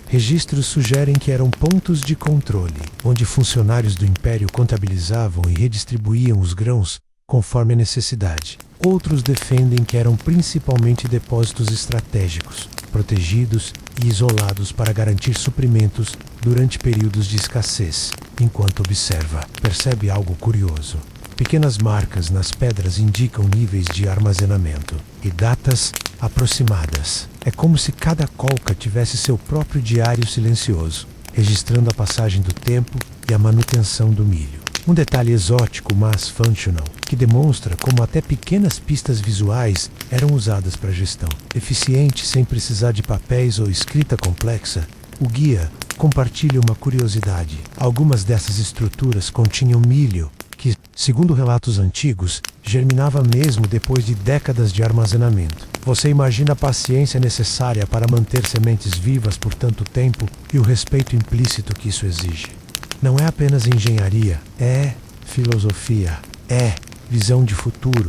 Registros sugerem que eram pontos de controle, onde funcionários do império contabilizavam e redistribuíam os grãos conforme a necessidade. Outros defendem que eram principalmente depósitos estratégicos, protegidos e isolados para garantir suprimentos durante períodos de escassez. Enquanto observa, percebe algo curioso. Pequenas marcas nas pedras indicam níveis de armazenamento e datas aproximadas. É como se cada colca tivesse seu próprio diário silencioso, registrando a passagem do tempo e a manutenção do milho. Um detalhe exótico, mas functional, que demonstra como até pequenas pistas visuais eram usadas para gestão. Eficiente, sem precisar de papéis ou escrita complexa, o guia compartilha uma curiosidade. Algumas dessas estruturas continham milho, que, segundo relatos antigos, germinava mesmo depois de décadas de armazenamento. Você imagina a paciência necessária para manter sementes vivas por tanto tempo e o respeito implícito que isso exige. Não é apenas engenharia, é filosofia, é visão de futuro.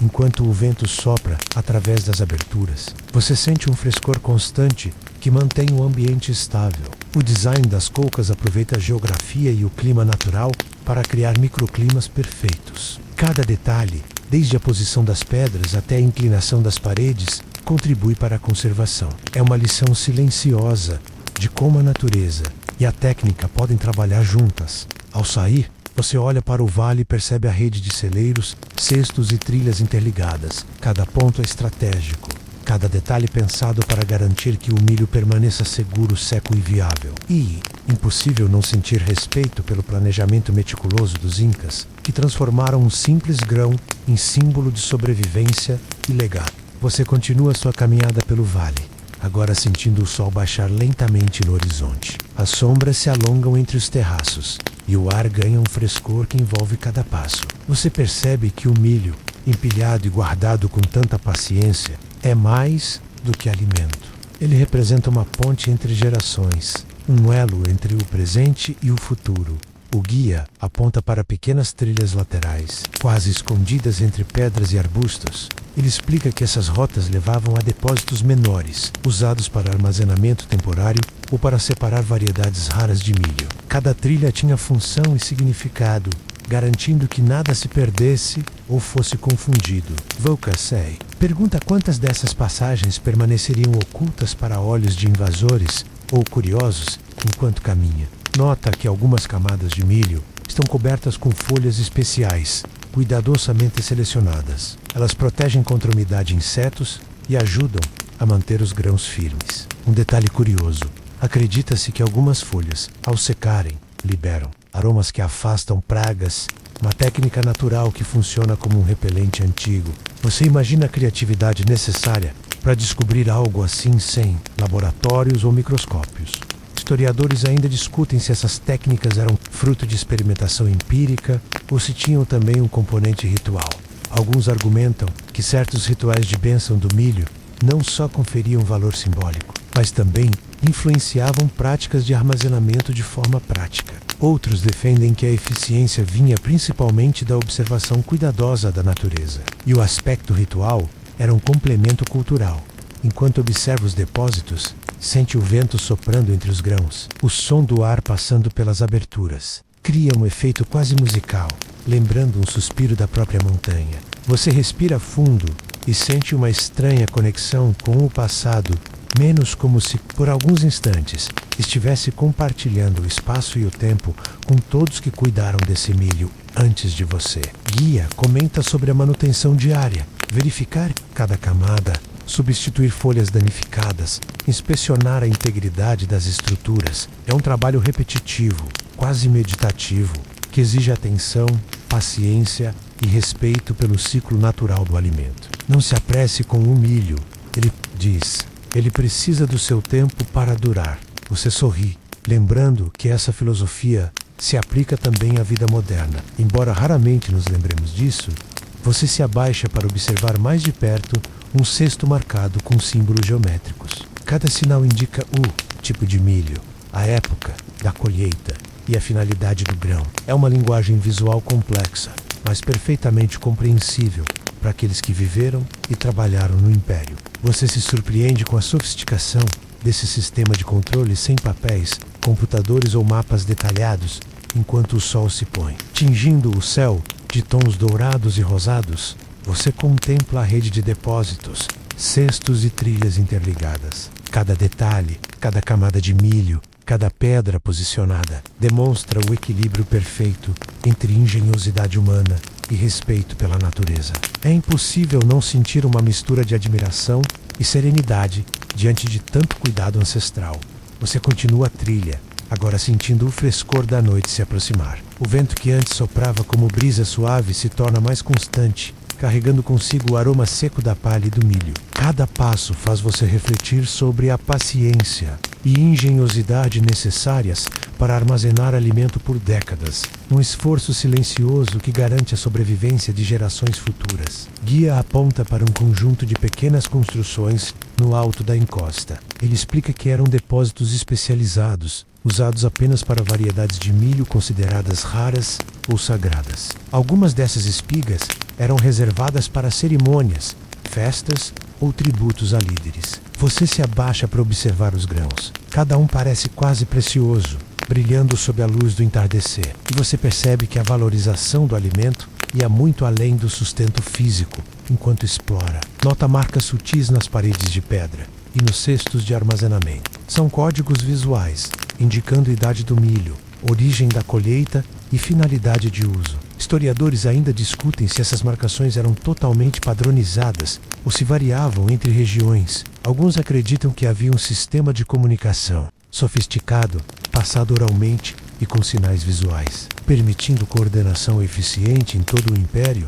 Enquanto o vento sopra através das aberturas, você sente um frescor constante que mantém o ambiente estável. O design das colcas aproveita a geografia e o clima natural para criar microclimas perfeitos. Cada detalhe, desde a posição das pedras até a inclinação das paredes, contribui para a conservação. É uma lição silenciosa de como a natureza e a técnica podem trabalhar juntas. Ao sair, você olha para o vale e percebe a rede de celeiros, cestos e trilhas interligadas. Cada ponto é estratégico, cada detalhe pensado para garantir que o milho permaneça seguro, seco e viável. E impossível não sentir respeito pelo planejamento meticuloso dos Incas, que transformaram um simples grão em símbolo de sobrevivência e legado. Você continua sua caminhada pelo vale, agora sentindo o sol baixar lentamente no horizonte. As sombras se alongam entre os terraços e o ar ganha um frescor que envolve cada passo. Você percebe que o milho, empilhado e guardado com tanta paciência, é mais do que alimento. Ele representa uma ponte entre gerações, um elo entre o presente e o futuro. O guia aponta para pequenas trilhas laterais, quase escondidas entre pedras e arbustos. Ele explica que essas rotas levavam a depósitos menores, usados para armazenamento temporário ou para separar variedades raras de milho. Cada trilha tinha função e significado, garantindo que nada se perdesse ou fosse confundido. Volcasei pergunta quantas dessas passagens permaneceriam ocultas para olhos de invasores ou curiosos enquanto caminha. Nota que algumas camadas de milho estão cobertas com folhas especiais, cuidadosamente selecionadas. Elas protegem contra umidade e insetos e ajudam a manter os grãos firmes. Um detalhe curioso: acredita-se que algumas folhas, ao secarem, liberam aromas que afastam pragas, uma técnica natural que funciona como um repelente antigo. Você imagina a criatividade necessária para descobrir algo assim sem laboratórios ou microscópios. Historiadores ainda discutem se essas técnicas eram fruto de experimentação empírica ou se tinham também um componente ritual. Alguns argumentam que certos rituais de bênção do milho não só conferiam valor simbólico, mas também influenciavam práticas de armazenamento de forma prática. Outros defendem que a eficiência vinha principalmente da observação cuidadosa da natureza, e o aspecto ritual era um complemento cultural. Enquanto observa os depósitos, sente o vento soprando entre os grãos, o som do ar passando pelas aberturas. Cria um efeito quase musical, lembrando um suspiro da própria montanha. Você respira fundo e sente uma estranha conexão com o passado, menos como se, por alguns instantes, estivesse compartilhando o espaço e o tempo com todos que cuidaram desse milho antes de você. Guia comenta sobre a manutenção diária, verificar cada camada, substituir folhas danificadas, inspecionar a integridade das estruturas. É um trabalho repetitivo, quase meditativo, que exige atenção, paciência e respeito pelo ciclo natural do alimento. Não se apresse com o milho, ele diz. Ele precisa do seu tempo para durar. Você sorri, lembrando que essa filosofia se aplica também à vida moderna. Embora raramente nos lembremos disso, você se abaixa para observar mais de perto um cesto marcado com símbolos geométricos. Cada sinal indica o tipo de milho, a época da colheita e a finalidade do grão. É uma linguagem visual complexa, mas perfeitamente compreensível para aqueles que viveram e trabalharam no Império. Você se surpreende com a sofisticação desse sistema de controle sem papéis, computadores ou mapas detalhados, enquanto o sol se põe, tingindo o céu de tons dourados e rosados, você contempla a rede de depósitos, cestos e trilhas interligadas. Cada detalhe, cada camada de milho, cada pedra posicionada demonstra o equilíbrio perfeito entre engenhosidade humana e respeito pela natureza. É impossível não sentir uma mistura de admiração e serenidade diante de tanto cuidado ancestral. Você continua a trilha, agora sentindo o frescor da noite se aproximar. O vento que antes soprava como brisa suave se torna mais constante, carregando consigo o aroma seco da palha e do milho. Cada passo faz você refletir sobre a paciência e engenhosidade necessárias para armazenar alimento por décadas, um esforço silencioso que garante a sobrevivência de gerações futuras. Guia aponta para um conjunto de pequenas construções no alto da encosta. Ele explica que eram depósitos especializados, usados apenas para variedades de milho consideradas raras ou sagradas. Algumas dessas espigas eram reservadas para cerimônias, festas ou tributos a líderes. Você se abaixa para observar os grãos. Cada um parece quase precioso, brilhando sob a luz do entardecer. E você percebe que a valorização do alimento ia muito além do sustento físico, enquanto explora. Nota marcas sutis nas paredes de pedra e nos cestos de armazenamento. São códigos visuais, indicando a idade do milho, origem da colheita e finalidade de uso. Historiadores ainda discutem se essas marcações eram totalmente padronizadas ou se variavam entre regiões. Alguns acreditam que havia um sistema de comunicação sofisticado, passado oralmente e com sinais visuais, permitindo coordenação eficiente em todo o império.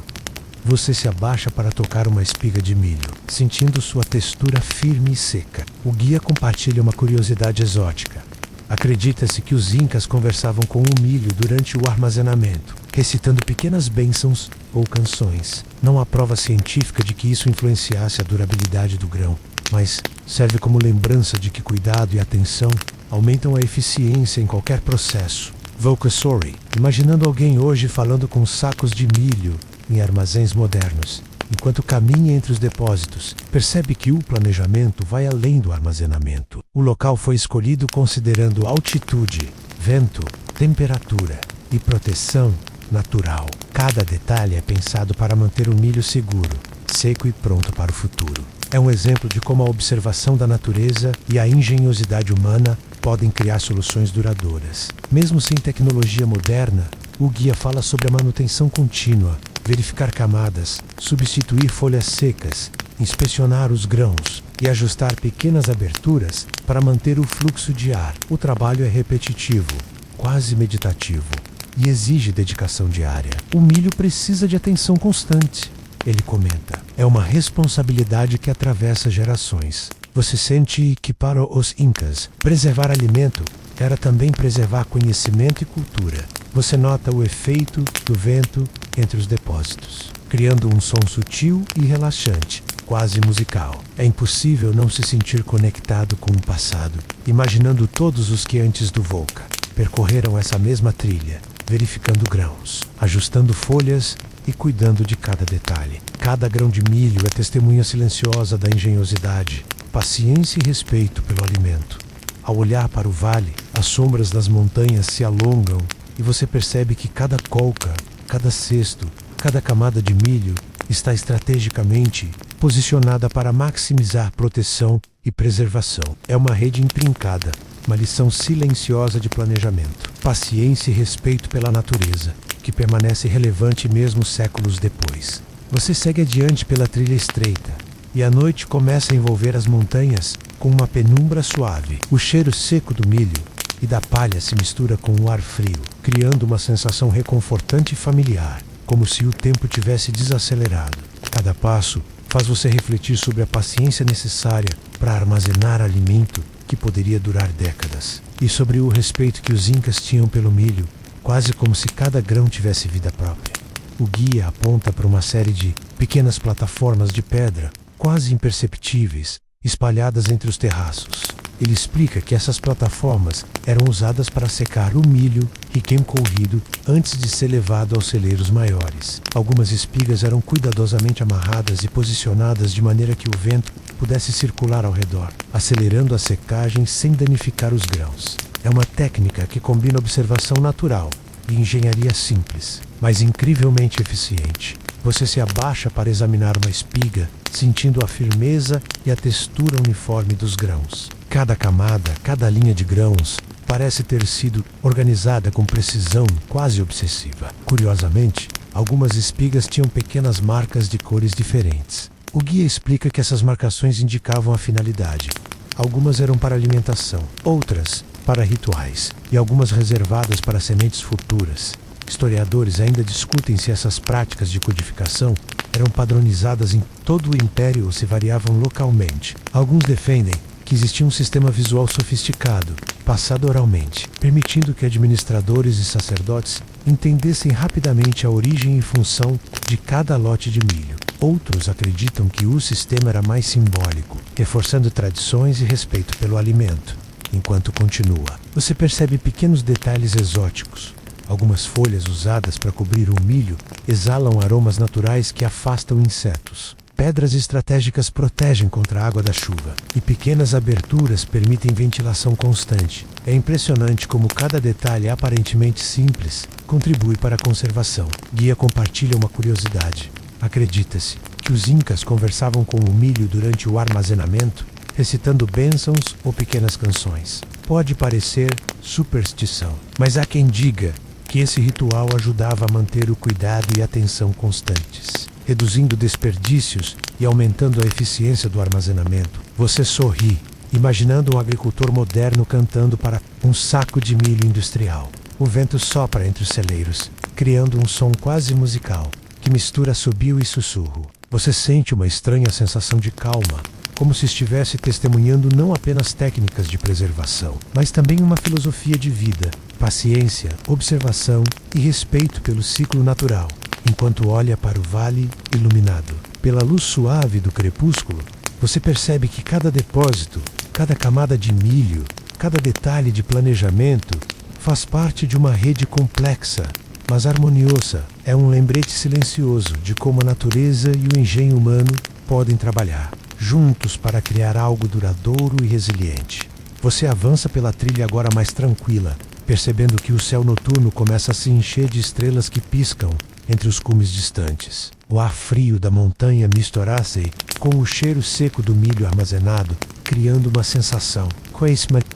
Você se abaixa para tocar uma espiga de milho, sentindo sua textura firme e seca. O guia compartilha uma curiosidade exótica. Acredita-se que os incas conversavam com o milho durante o armazenamento, recitando pequenas bênçãos ou canções. Não há prova científica de que isso influenciasse a durabilidade do grão, mas serve como lembrança de que cuidado e atenção aumentam a eficiência em qualquer processo. Volcassori, imaginando alguém hoje falando com sacos de milho em armazéns modernos, enquanto caminha entre os depósitos, percebe que o planejamento vai além do armazenamento. O local foi escolhido considerando altitude, vento, temperatura e proteção natural. Cada detalhe é pensado para manter o milho seguro, seco e pronto para o futuro. É um exemplo de como a observação da natureza e a engenhosidade humana podem criar soluções duradouras. Mesmo sem tecnologia moderna, o guia fala sobre a manutenção contínua, verificar camadas, substituir folhas secas, inspecionar os grãos e ajustar pequenas aberturas para manter o fluxo de ar. O trabalho é repetitivo, quase meditativo, e exige dedicação diária. O milho precisa de atenção constante, ele comenta. É uma responsabilidade que atravessa gerações. Você sente que para os incas, preservar alimento era também preservar conhecimento e cultura. Você nota o efeito do vento entre os depósitos, criando um som sutil e relaxante, quase musical. É impossível não se sentir conectado com o passado, imaginando todos os que antes do Volca percorreram essa mesma trilha, verificando grãos, ajustando folhas e cuidando de cada detalhe. Cada grão de milho é testemunha silenciosa da engenhosidade, paciência e respeito pelo alimento. Ao olhar para o vale, as sombras das montanhas se alongam e você percebe que cada colca, cada cesto, cada camada de milho está estrategicamente posicionada para maximizar proteção e preservação. É uma rede intrincada, uma lição silenciosa de planejamento, paciência e respeito pela natureza, que permanece relevante mesmo séculos depois. Você segue adiante pela trilha estreita, e a noite começa a envolver as montanhas com uma penumbra suave. O cheiro seco do milho e da palha se mistura com o ar frio, criando uma sensação reconfortante e familiar, como se o tempo tivesse desacelerado. Cada passo faz você refletir sobre a paciência necessária para armazenar alimento que poderia durar décadas, e sobre o respeito que os incas tinham pelo milho, quase como se cada grão tivesse vida própria. O guia aponta para uma série de pequenas plataformas de pedra, quase imperceptíveis, espalhadas entre os terraços. Ele explica que essas plataformas eram usadas para secar o milho recém-colhido antes de ser levado aos celeiros maiores. Algumas espigas eram cuidadosamente amarradas e posicionadas de maneira que o vento pudesse circular ao redor, acelerando a secagem sem danificar os grãos. É uma técnica que combina observação natural e engenharia simples, mas incrivelmente eficiente. Você se abaixa para examinar uma espiga, sentindo a firmeza e a textura uniforme dos grãos. Cada camada, cada linha de grãos, parece ter sido organizada com precisão quase obsessiva. Curiosamente, algumas espigas tinham pequenas marcas de cores diferentes. O guia explica que essas marcações indicavam a finalidade. Algumas eram para alimentação, outras para rituais, e algumas reservadas para sementes futuras. Historiadores ainda discutem se essas práticas de codificação eram padronizadas em todo o império ou se variavam localmente. Alguns defendem que existia um sistema visual sofisticado, passado oralmente, permitindo que administradores e sacerdotes entendessem rapidamente a origem e função de cada lote de milho. Outros acreditam que o sistema era mais simbólico, reforçando tradições e respeito pelo alimento. Enquanto continua, você percebe pequenos detalhes exóticos. Algumas folhas usadas para cobrir o milho exalam aromas naturais que afastam insetos. Pedras estratégicas protegem contra a água da chuva, e pequenas aberturas permitem ventilação constante. É impressionante como cada detalhe aparentemente simples contribui para a conservação. Guia compartilha uma curiosidade. Acredita-se que os incas conversavam com o milho durante o armazenamento, recitando bênçãos ou pequenas canções. Pode parecer superstição, mas há quem diga que esse ritual ajudava a manter o cuidado e a atenção constantes, reduzindo desperdícios e aumentando a eficiência do armazenamento. Você sorri, imaginando um agricultor moderno cantando para um saco de milho industrial. O vento sopra entre os celeiros, criando um som quase musical, que mistura assobio e sussurro. Você sente uma estranha sensação de calma, como se estivesse testemunhando não apenas técnicas de preservação, mas também uma filosofia de vida, paciência, observação e respeito pelo ciclo natural, enquanto olha para o vale iluminado. Pela luz suave do crepúsculo, você percebe que cada depósito, cada camada de milho, cada detalhe de planejamento faz parte de uma rede complexa, mas harmoniosa. É um lembrete silencioso de como a natureza e o engenho humano podem trabalhar juntos para criar algo duradouro e resiliente. Você avança pela trilha agora mais tranquila, percebendo que o céu noturno começa a se encher de estrelas que piscam entre os cumes distantes. O ar frio da montanha mistura-se com o cheiro seco do milho armazenado, criando uma sensação.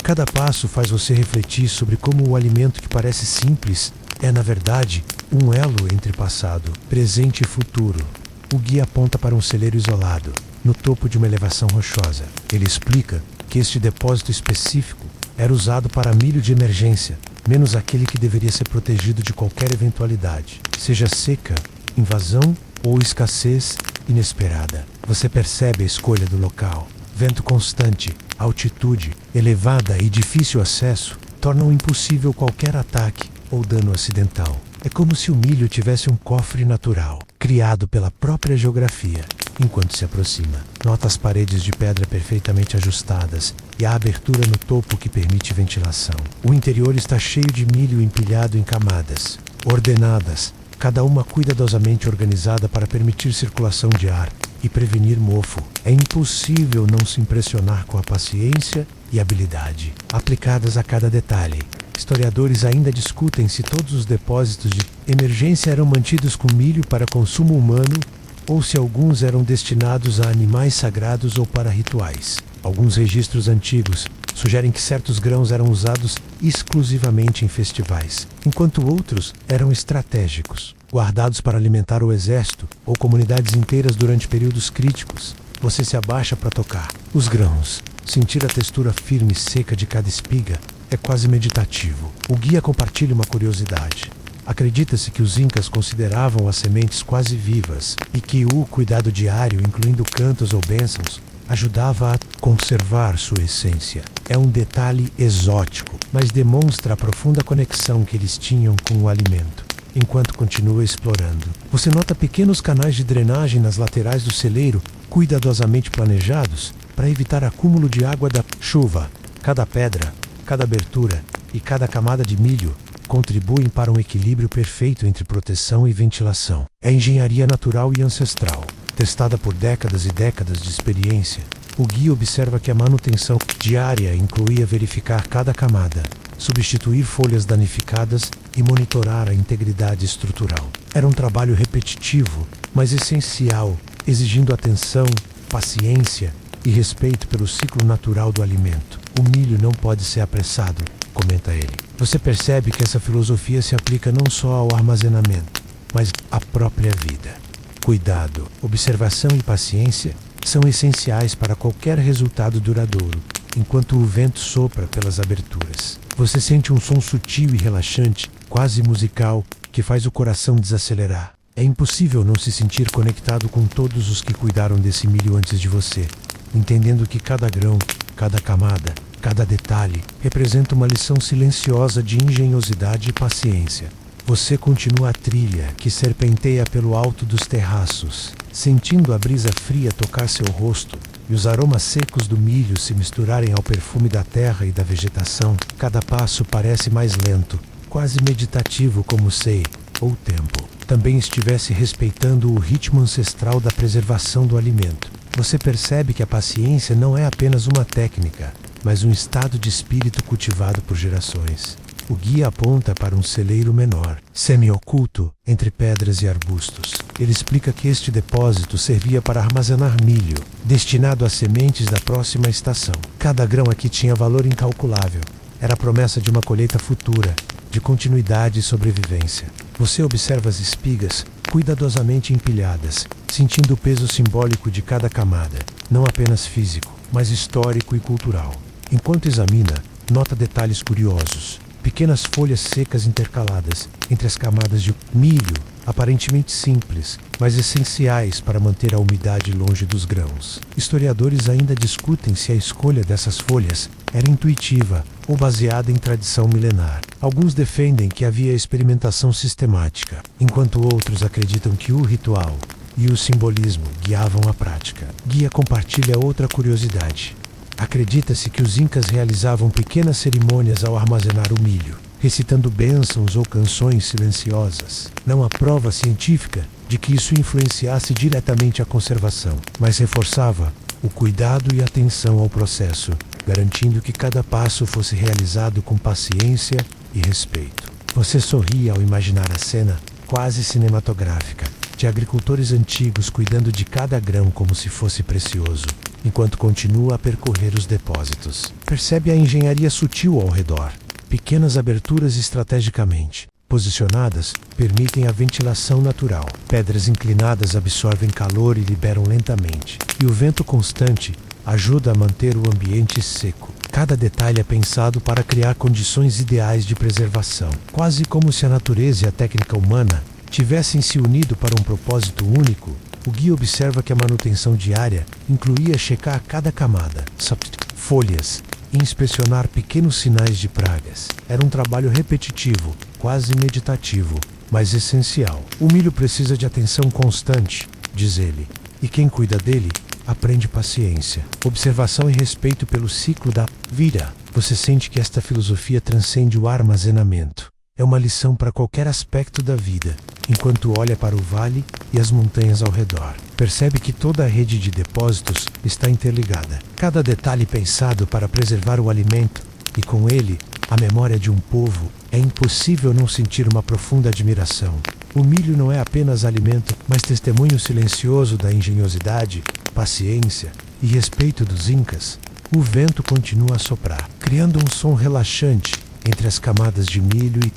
Cada passo faz você refletir sobre como o alimento que parece simples é, na verdade, um elo entre passado, presente e futuro. O guia aponta para um celeiro isolado, no topo de uma elevação rochosa. Ele explica que este depósito específico era usado para milho de emergência, menos aquele que deveria ser protegido de qualquer eventualidade, seja seca, invasão ou escassez inesperada. Você percebe a escolha do local. Vento constante, altitude elevada e difícil acesso tornam impossível qualquer ataque ou dano acidental. É como se o milho tivesse um cofre natural, criado pela própria geografia. Enquanto se aproxima, nota as paredes de pedra perfeitamente ajustadas e a abertura no topo que permite ventilação. O interior está cheio de milho empilhado em camadas, ordenadas, cada uma cuidadosamente organizada para permitir circulação de ar e prevenir mofo. É impossível não se impressionar com a paciência e habilidade aplicadas a cada detalhe. Historiadores ainda discutem se todos os depósitos de emergência eram mantidos com milho para consumo humano ou se alguns eram destinados a animais sagrados ou para rituais. Alguns registros antigos sugerem que certos grãos eram usados exclusivamente em festivais, enquanto outros eram estratégicos, guardados para alimentar o exército ou comunidades inteiras durante períodos críticos. Você se abaixa para tocar os grãos, sentir a textura firme e seca de cada espiga. É quase meditativo. O guia compartilha uma curiosidade. Acredita-se que os incas consideravam as sementes quase vivas e que o cuidado diário, incluindo cantos ou bênçãos, ajudava a conservar sua essência. É um detalhe exótico, mas demonstra a profunda conexão que eles tinham com o alimento. Enquanto continua explorando, você nota pequenos canais de drenagem nas laterais do celeiro, cuidadosamente planejados para evitar acúmulo de água da chuva. Cada pedra, cada abertura e cada camada de milho contribuem para um equilíbrio perfeito entre proteção e ventilação. É engenharia natural e ancestral, testada por décadas e décadas de experiência. O guia observa que a manutenção diária incluía verificar cada camada, substituir folhas danificadas e monitorar a integridade estrutural. Era um trabalho repetitivo, mas essencial, exigindo atenção, paciência e respeito pelo ciclo natural do alimento. O milho não pode ser apressado, comenta ele. Você percebe que essa filosofia se aplica não só ao armazenamento, mas à própria vida. Cuidado, observação e paciência são essenciais para qualquer resultado duradouro, enquanto o vento sopra pelas aberturas. Você sente um som sutil e relaxante, quase musical, que faz o coração desacelerar. É impossível não se sentir conectado com todos os que cuidaram desse milho antes de você, entendendo que cada grão, cada camada, cada detalhe representa uma lição silenciosa de engenhosidade e paciência. Você continua a trilha que serpenteia pelo alto dos terraços, sentindo a brisa fria tocar seu rosto e os aromas secos do milho se misturarem ao perfume da terra e da vegetação. Cada passo parece mais lento, quase meditativo, como se o tempo também estivesse respeitando o ritmo ancestral da preservação do alimento. Você percebe que a paciência não é apenas uma técnica, mas um estado de espírito cultivado por gerações. O guia aponta para um celeiro menor, semi-oculto entre pedras e arbustos. Ele explica que este depósito servia para armazenar milho, destinado às sementes da próxima estação. Cada grão aqui tinha valor incalculável. Era a promessa de uma colheita futura, de continuidade e sobrevivência. Você observa as espigas, cuidadosamente empilhadas, sentindo o peso simbólico de cada camada, não apenas físico, mas histórico e cultural. Enquanto examina, nota detalhes curiosos. Pequenas folhas secas intercaladas entre as camadas de milho, aparentemente simples, mas essenciais para manter a umidade longe dos grãos. Historiadores ainda discutem se a escolha dessas folhas era intuitiva ou baseada em tradição milenar. Alguns defendem que havia experimentação sistemática, enquanto outros acreditam que o ritual e o simbolismo guiavam a prática. Guia compartilha outra curiosidade. Acredita-se que os incas realizavam pequenas cerimônias ao armazenar o milho, recitando bênçãos ou canções silenciosas. Não há prova científica de que isso influenciasse diretamente a conservação, mas reforçava o cuidado e atenção ao processo, garantindo que cada passo fosse realizado com paciência e respeito. Você sorri ao imaginar a cena, quase cinematográfica, de agricultores antigos cuidando de cada grão como se fosse precioso, enquanto continua a percorrer os depósitos. Percebe a engenharia sutil ao redor. Pequenas aberturas estrategicamente posicionadas permitem a ventilação natural. Pedras inclinadas absorvem calor e liberam lentamente, e o vento constante ajuda a manter o ambiente seco. Cada detalhe é pensado para criar condições ideais de preservação, quase como se a natureza e a técnica humana tivessem se unido para um propósito único. O guia observa que a manutenção diária incluía checar cada camada, folhas e inspecionar pequenos sinais de pragas. Era um trabalho repetitivo, quase meditativo, mas essencial. O milho precisa de atenção constante, diz ele, e quem cuida dele aprende paciência, observação e respeito pelo ciclo da vida. Você sente que esta filosofia transcende o armazenamento. É uma lição para qualquer aspecto da vida, enquanto olha para o vale e as montanhas ao redor. Percebe que toda a rede de depósitos está interligada. Cada detalhe pensado para preservar o alimento, e com ele, a memória de um povo. É impossível não sentir uma profunda admiração. O milho não é apenas alimento, mas testemunho silencioso da engenhosidade, paciência e respeito dos incas. O vento continua a soprar, criando um som relaxante entre as camadas de milho e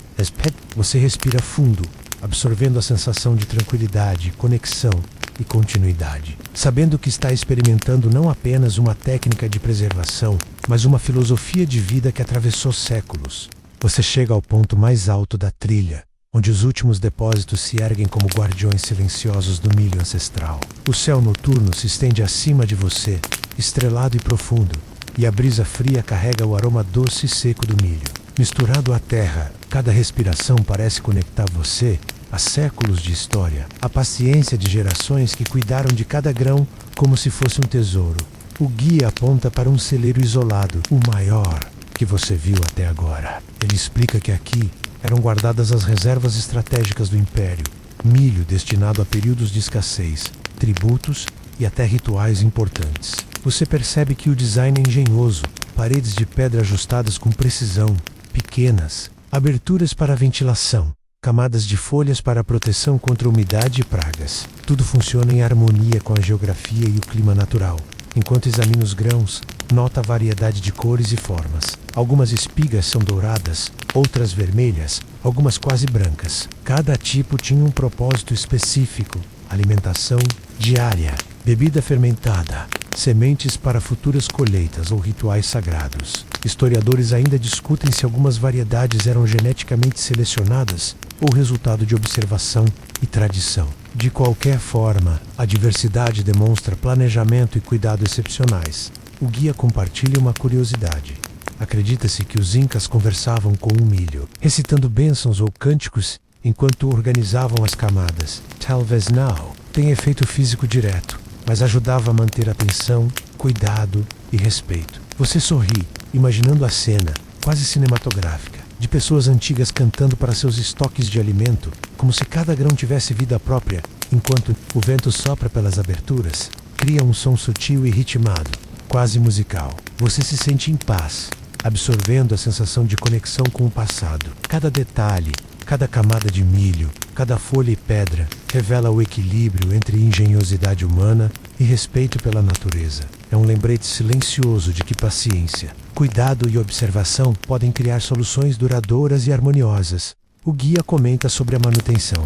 você respira fundo, absorvendo a sensação de tranquilidade, conexão e continuidade, sabendo que está experimentando não apenas uma técnica de preservação, mas uma filosofia de vida que atravessou séculos. Você chega ao ponto mais alto da trilha, onde os últimos depósitos se erguem como guardiões silenciosos do milho ancestral. O céu noturno se estende acima de você, estrelado e profundo, e a brisa fria carrega o aroma doce e seco do milho. Misturado à terra, cada respiração parece conectar você a séculos de história, a paciência de gerações que cuidaram de cada grão como se fosse um tesouro. O guia aponta para um celeiro isolado, o maior que você viu até agora. Ele explica que aqui eram guardadas as reservas estratégicas do Império, milho destinado a períodos de escassez, tributos e até rituais importantes. Você percebe que o design é engenhoso, paredes de pedra ajustadas com precisão, pequenas, aberturas para ventilação, camadas de folhas para proteção contra umidade e pragas. Tudo funciona em harmonia com a geografia e o clima natural. Enquanto examina os grãos, nota a variedade de cores e formas. Algumas espigas são douradas, outras vermelhas, algumas quase brancas. Cada tipo tinha um propósito específico: alimentação diária, bebida fermentada, sementes para futuras colheitas ou rituais sagrados. Historiadores ainda discutem se algumas variedades eram geneticamente selecionadas ou resultado de observação e tradição. De qualquer forma, a diversidade demonstra planejamento e cuidado excepcionais. O guia compartilha uma curiosidade. Acredita-se que os incas conversavam com o milho, recitando bênçãos ou cânticos enquanto organizavam as camadas. Talvez não tem efeito físico direto, mas ajudava a manter atenção, cuidado e respeito. Você sorri, imaginando a cena, quase cinematográfica, de pessoas antigas cantando para seus estoques de alimento, como se cada grão tivesse vida própria, enquanto o vento sopra pelas aberturas, cria um som sutil e ritmado, quase musical. Você se sente em paz, absorvendo a sensação de conexão com o passado. Cada detalhe, cada camada de milho, cada folha e pedra revela o equilíbrio entre engenhosidade humana e respeito pela natureza. É um lembrete silencioso de que paciência, cuidado e observação podem criar soluções duradouras e harmoniosas. O guia comenta sobre a manutenção: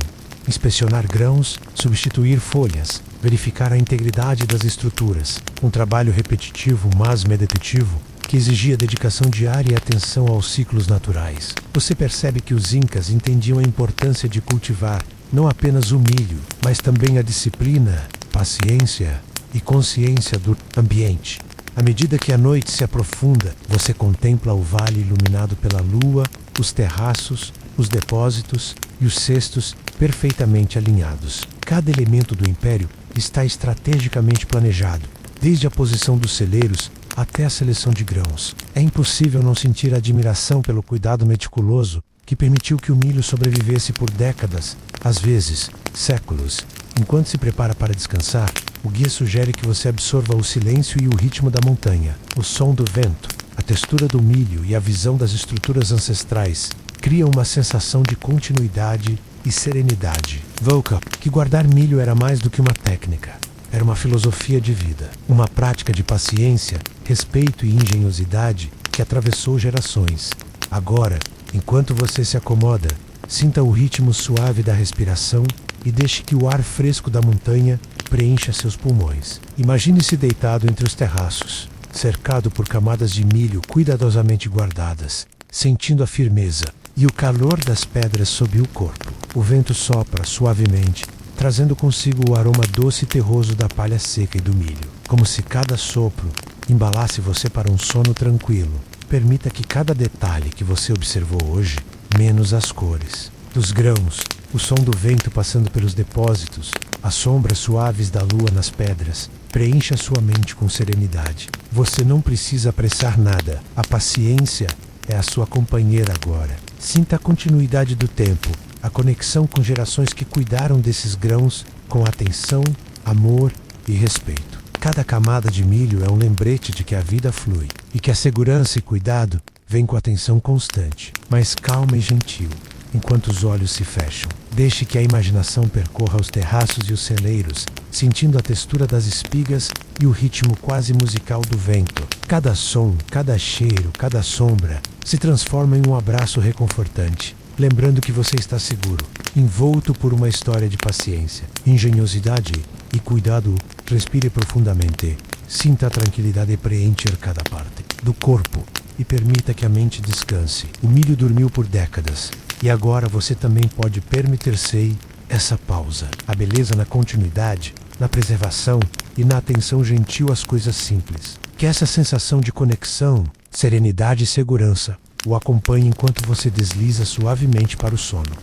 inspecionar grãos, substituir folhas, verificar a integridade das estruturas. Um trabalho repetitivo, mas meditativo, que exigia dedicação diária e atenção aos ciclos naturais. Você percebe que os incas entendiam a importância de cultivar não apenas o milho, mas também a disciplina, paciência e consciência do ambiente. À medida que a noite se aprofunda, você contempla o vale iluminado pela lua, os terraços, os depósitos e os cestos perfeitamente alinhados. Cada elemento do império está estrategicamente planejado, desde a posição dos celeiros até a seleção de grãos. É impossível não sentir admiração pelo cuidado meticuloso que permitiu que o milho sobrevivesse por décadas, às vezes séculos. Enquanto se prepara para descansar, o guia sugere que você absorva o silêncio e o ritmo da montanha. O som do vento, a textura do milho e a visão das estruturas ancestrais criam uma sensação de continuidade e serenidade. Volca que guardar milho era mais do que uma técnica. Era uma filosofia de vida, uma prática de paciência, respeito e engenhosidade que atravessou gerações. Agora, enquanto você se acomoda, sinta o ritmo suave da respiração e deixe que o ar fresco da montanha preencha seus pulmões. Imagine-se deitado entre os terraços, cercado por camadas de milho cuidadosamente guardadas, sentindo a firmeza e o calor das pedras sob o corpo. O vento sopra suavemente, trazendo consigo o aroma doce e terroso da palha seca e do milho, como se cada sopro embalasse você para um sono tranquilo. Permita que cada detalhe que você observou hoje, menos as cores dos grãos, o som do vento passando pelos depósitos, as sombras suaves da lua nas pedras, preencha sua mente com serenidade. Você não precisa apressar nada. A paciência é a sua companheira agora. Sinta a continuidade do tempo, a conexão com gerações que cuidaram desses grãos com atenção, amor e respeito. Cada camada de milho é um lembrete de que a vida flui e que a segurança e cuidado vêm com atenção constante, mas calma e gentil. Enquanto os olhos se fecham, deixe que a imaginação percorra os terraços e os celeiros, sentindo a textura das espigas e o ritmo quase musical do vento. Cada som, cada cheiro, cada sombra se transforma em um abraço reconfortante, lembrando que você está seguro, envolto por uma história de paciência, engenhosidade e cuidado. Respire profundamente, sinta a tranquilidade preencher cada parte do corpo e permita que a mente descanse. O milho dormiu por décadas e agora você também pode permitir-se essa pausa. A beleza na continuidade, na preservação e na atenção gentil às coisas simples. Que essa sensação de conexão, serenidade e segurança o acompanhe enquanto você desliza suavemente para o sono.